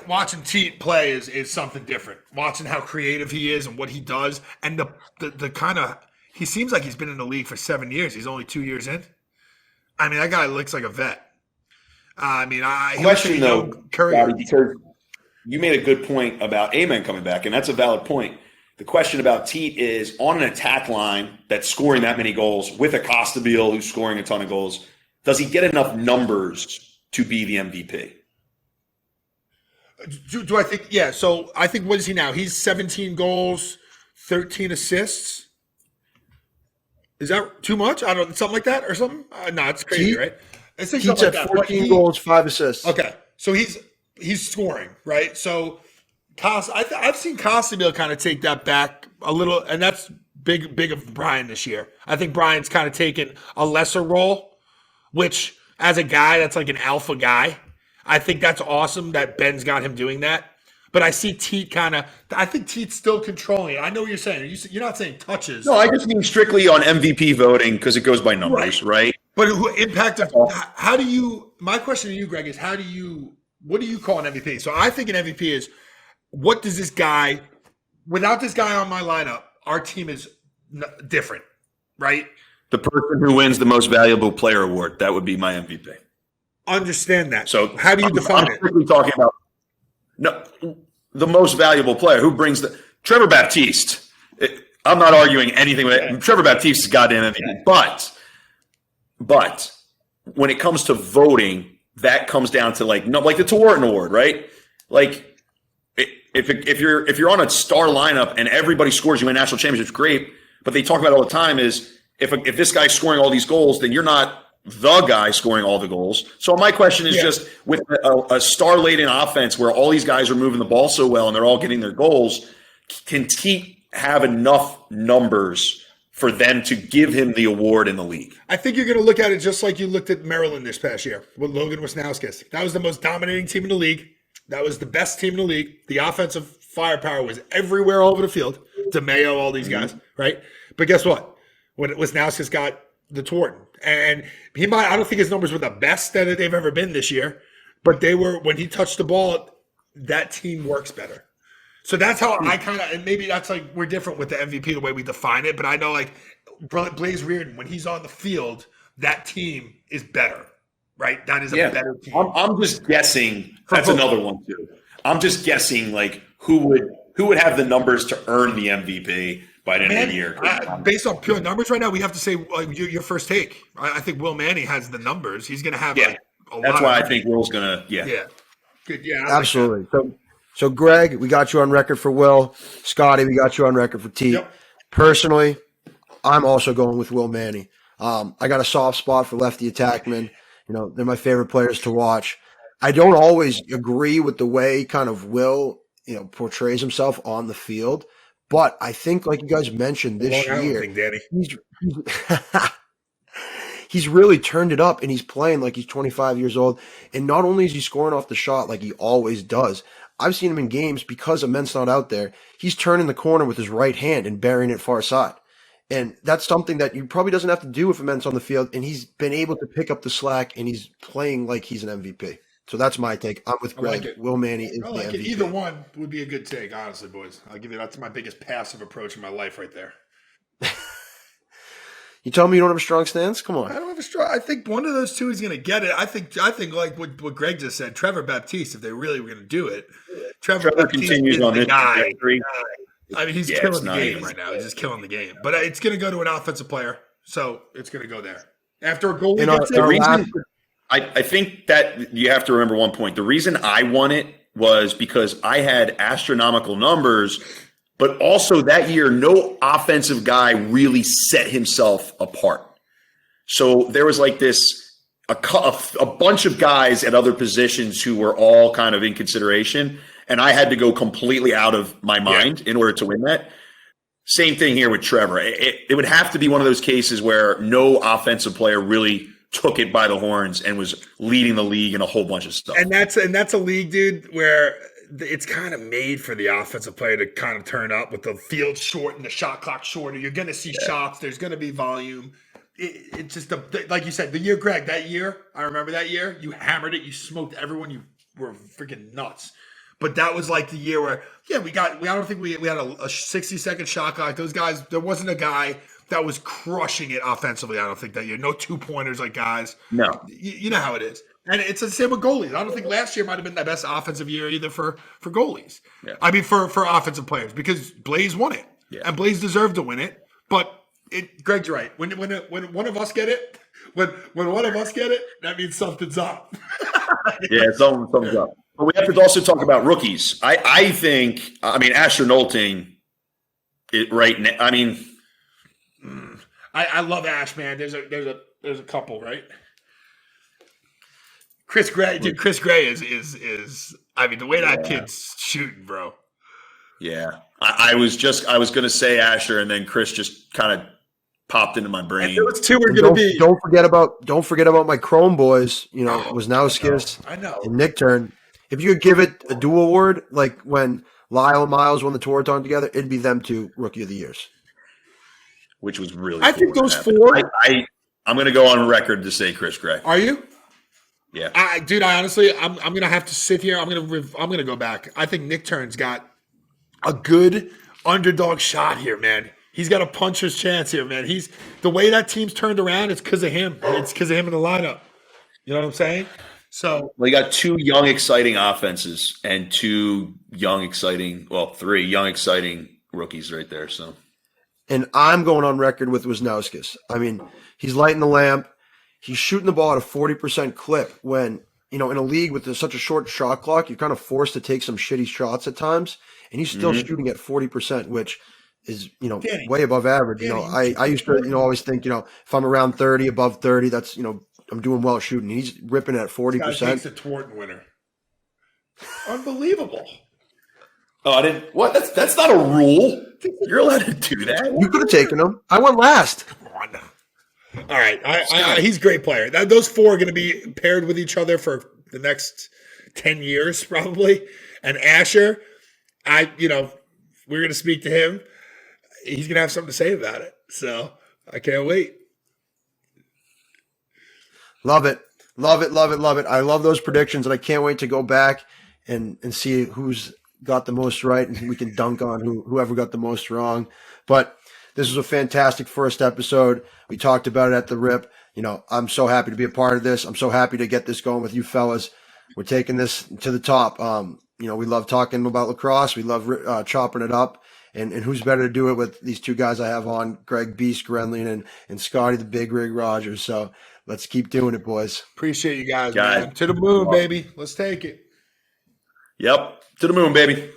watching Teat play is something different. Watching how creative he is and what he does, and the kind of he seems like he's been in the league for 7 years. He's only 2 years in. I mean, that guy looks like a vet. Question though, Scotty, because you made a good point about Amen coming back, and that's a valid point. The question about Teat is on an attack line that's scoring that many goals with a Costabile who's scoring a ton of goals. Does he get enough numbers to be the MVP? Do I think? Yeah. So I think what is he now? He's 17 goals, 13 assists. Is that too much? I don't know, something like that or something. No, it's crazy, right? He's at 14 goals, 5 assists. Okay, so he's scoring, right? So I've seen Costabile kind of take that back a little, and that's big of Brian this year. I think Brian's kind of taken a lesser role, which as a guy that's like an alpha guy, I think that's awesome that Ben's got him doing that. But I see Teat I think Teat's still controlling it. I know what you're saying. You're not saying touches. No, I just mean strictly on MVP voting because it goes by numbers, right? But how do you, my question to you, Greg, is what do you call an MVP? So I think an MVP is, what does this guy, without this guy on my lineup, our team is different, right? The person who wins the most valuable player award, that would be my MVP. Understand that. So how do you define it? I'm talking about the most valuable player who brings Trevor Baptiste. I'm not arguing anything with it. Trevor Baptiste is goddamn MVP. But when it comes to voting, that comes down to like the Tewarton Award, right? Like if you're on a star lineup and everybody scores, you win national championships, great. But they talk about it all the time is if this guy's scoring all these goals, then you're not the guy scoring all the goals. So my question is just with a star-laden offense where all these guys are moving the ball so well and they're all getting their goals, can Teat have enough numbers for them to give him the award in the league? I think you're going to look at it just like you looked at Maryland this past year with Logan Wisnauskas. That was the most dominating team in the league. That was the best team in the league. The offensive firepower was everywhere all over the field. DeMayo, all these guys, right? But guess what? When Wisnauskas got the Tewarton, and I don't think his numbers were the best that they've ever been this year, but they were, when he touched the ball, that team works better. So that's how I and maybe that's like we're different with the MVP the way we define it, but I know like Blaze Reardon, when he's on the field, that team is better, right? That is a better team. I'm just guessing. That's another one too. I'm just guessing like who would have the numbers to earn the MVP by the end of the year. Based on pure numbers right now, we have to say your first take. I think Will Manny has the numbers. He's going to have a lot. That's why I think Will's going to, Good. Yeah. Absolutely. So Greg, we got you on record for Will. Scotty, we got you on record for T. Yep. Personally, I'm also going with Will Manny. I got a soft spot for lefty attackmen. They're my favorite players to watch. I don't always agree with the way kind of Will, portrays himself on the field. But I think, like you guys mentioned this year, he's really turned it up, and he's playing like he's 25 years old. And not only is he scoring off the shot like he always does, I've seen him in games because Ament's not out there. He's turning the corner with his right hand and burying it far side. And that's something that you probably doesn't have to do if Ament's on the field. And he's been able to pick up the slack, and he's playing like he's an MVP. So that's my take. I'm with Greg. Will Manny is the MVP. Either one would be a good take, honestly, boys. I'll give you that's my biggest passive approach in my life right there. You tell me you don't have a strong stance? Come on. I don't have a strong. I think one of those two is going to get it. I think like what Greg just said, Trevor Baptiste, if they really were going to do it, Trevor Baptiste continues on this guy. I mean, he's killing the game right now. He's just killing the game. But it's going to go to an offensive player, so it's going to go there. After a goal, I think that you have to remember one point. The reason I won it was because I had astronomical numbers, but also that year, no offensive guy really set himself apart. So there was like a bunch of guys at other positions who were all kind of in consideration, and I had to go completely out of my mind in order to win that. Same thing here with Trevor. It would have to be one of those cases where no offensive player really took it by the horns and was leading the league in a whole bunch of stuff. And that's a league, dude, where it's kind of made for the offensive player to kind of turn up with the field short and the shot clock shorter. You're going to see shots. There's going to be volume. It's just like you said, the year, Greg, that year, I remember that year, you hammered it. You smoked everyone. You were freaking nuts. But that was like the year where, I don't think we had a 60-second shot clock. Those guys, there wasn't a guy that was crushing it offensively, I don't think, that year. No 2-pointers like guys. No. You know how it is. And it's the same with goalies. I don't think last year might have been the best offensive year either for goalies. Yeah. I mean, for offensive players, because Blaze won it. Yeah. And Blaze deserved to win it. But Greg's right. When one of us get it, when one of us get it, that means something's up. Yeah, something's up. But we have to also talk about rookies. I think, Asher Nolting, right now, I love Ash, man. There's a couple, right? Chris Gray, dude. Chris Gray is the way that kid's shooting, bro. Yeah. I was going to say Asher, and then Chris just kind of popped into my brain. And those two are going to be. Don't forget about my Chrome boys. Wisnowskis I know. And Nick Turn. If you could give it a dual award, like when Lyle and Miles won the Tour-a-thon together, it'd be them two Rookie of the Years. Which was really I cool think those four. I'm going to go on record to say Chris Gray. Are you? Yeah. I honestly, I'm going to have to sit here. I'm going to go back. I think Nick Turn's got a good underdog shot here, man. He's got a puncher's chance here, man. He's the way that team's turned around. It's because of him. It's because of him in the lineup. You know what I'm saying? So you got two young, exciting offenses and three young, exciting rookies right there. So, and I'm going on record with Wisnowskis. He's lighting the lamp. He's shooting the ball at a 40% clip when, in a league with such a short shot clock, you're kind of forced to take some shitty shots at times. And he's still shooting at 40%, which is, Danny, way above average. Danny, I used to, always think, if I'm around 30, above 30, that's, I'm doing well shooting. He's ripping at 40%. This guy takes the Twarton winner. Unbelievable. Oh, I didn't. What? That's not a rule. You're allowed to do that. You could have taken him. I went last. Come on now. All right. He's a great player. Those four are going to be paired with each other for the next 10 years, probably. And Asher, we're going to speak to him. He's going to have something to say about it. So I can't wait. Love it. Love it. Love it. Love it. I love those predictions, and I can't wait to go back and see who's got the most right, and we can dunk on whoever got the most wrong. But this was a fantastic first episode. We talked about it at the rip. I'm so happy to be a part of this. I'm so happy to get this going with you fellas. We're taking this to the top. We love talking about lacrosse. We love chopping it up. And who's better to do it with these two guys I have on, Greg Beast, Grenley, and Scotty the Big Rig Rodgers. So let's keep doing it, boys. Appreciate you guys, man. To the moon, baby. Let's take it. Yep. To the moon, baby.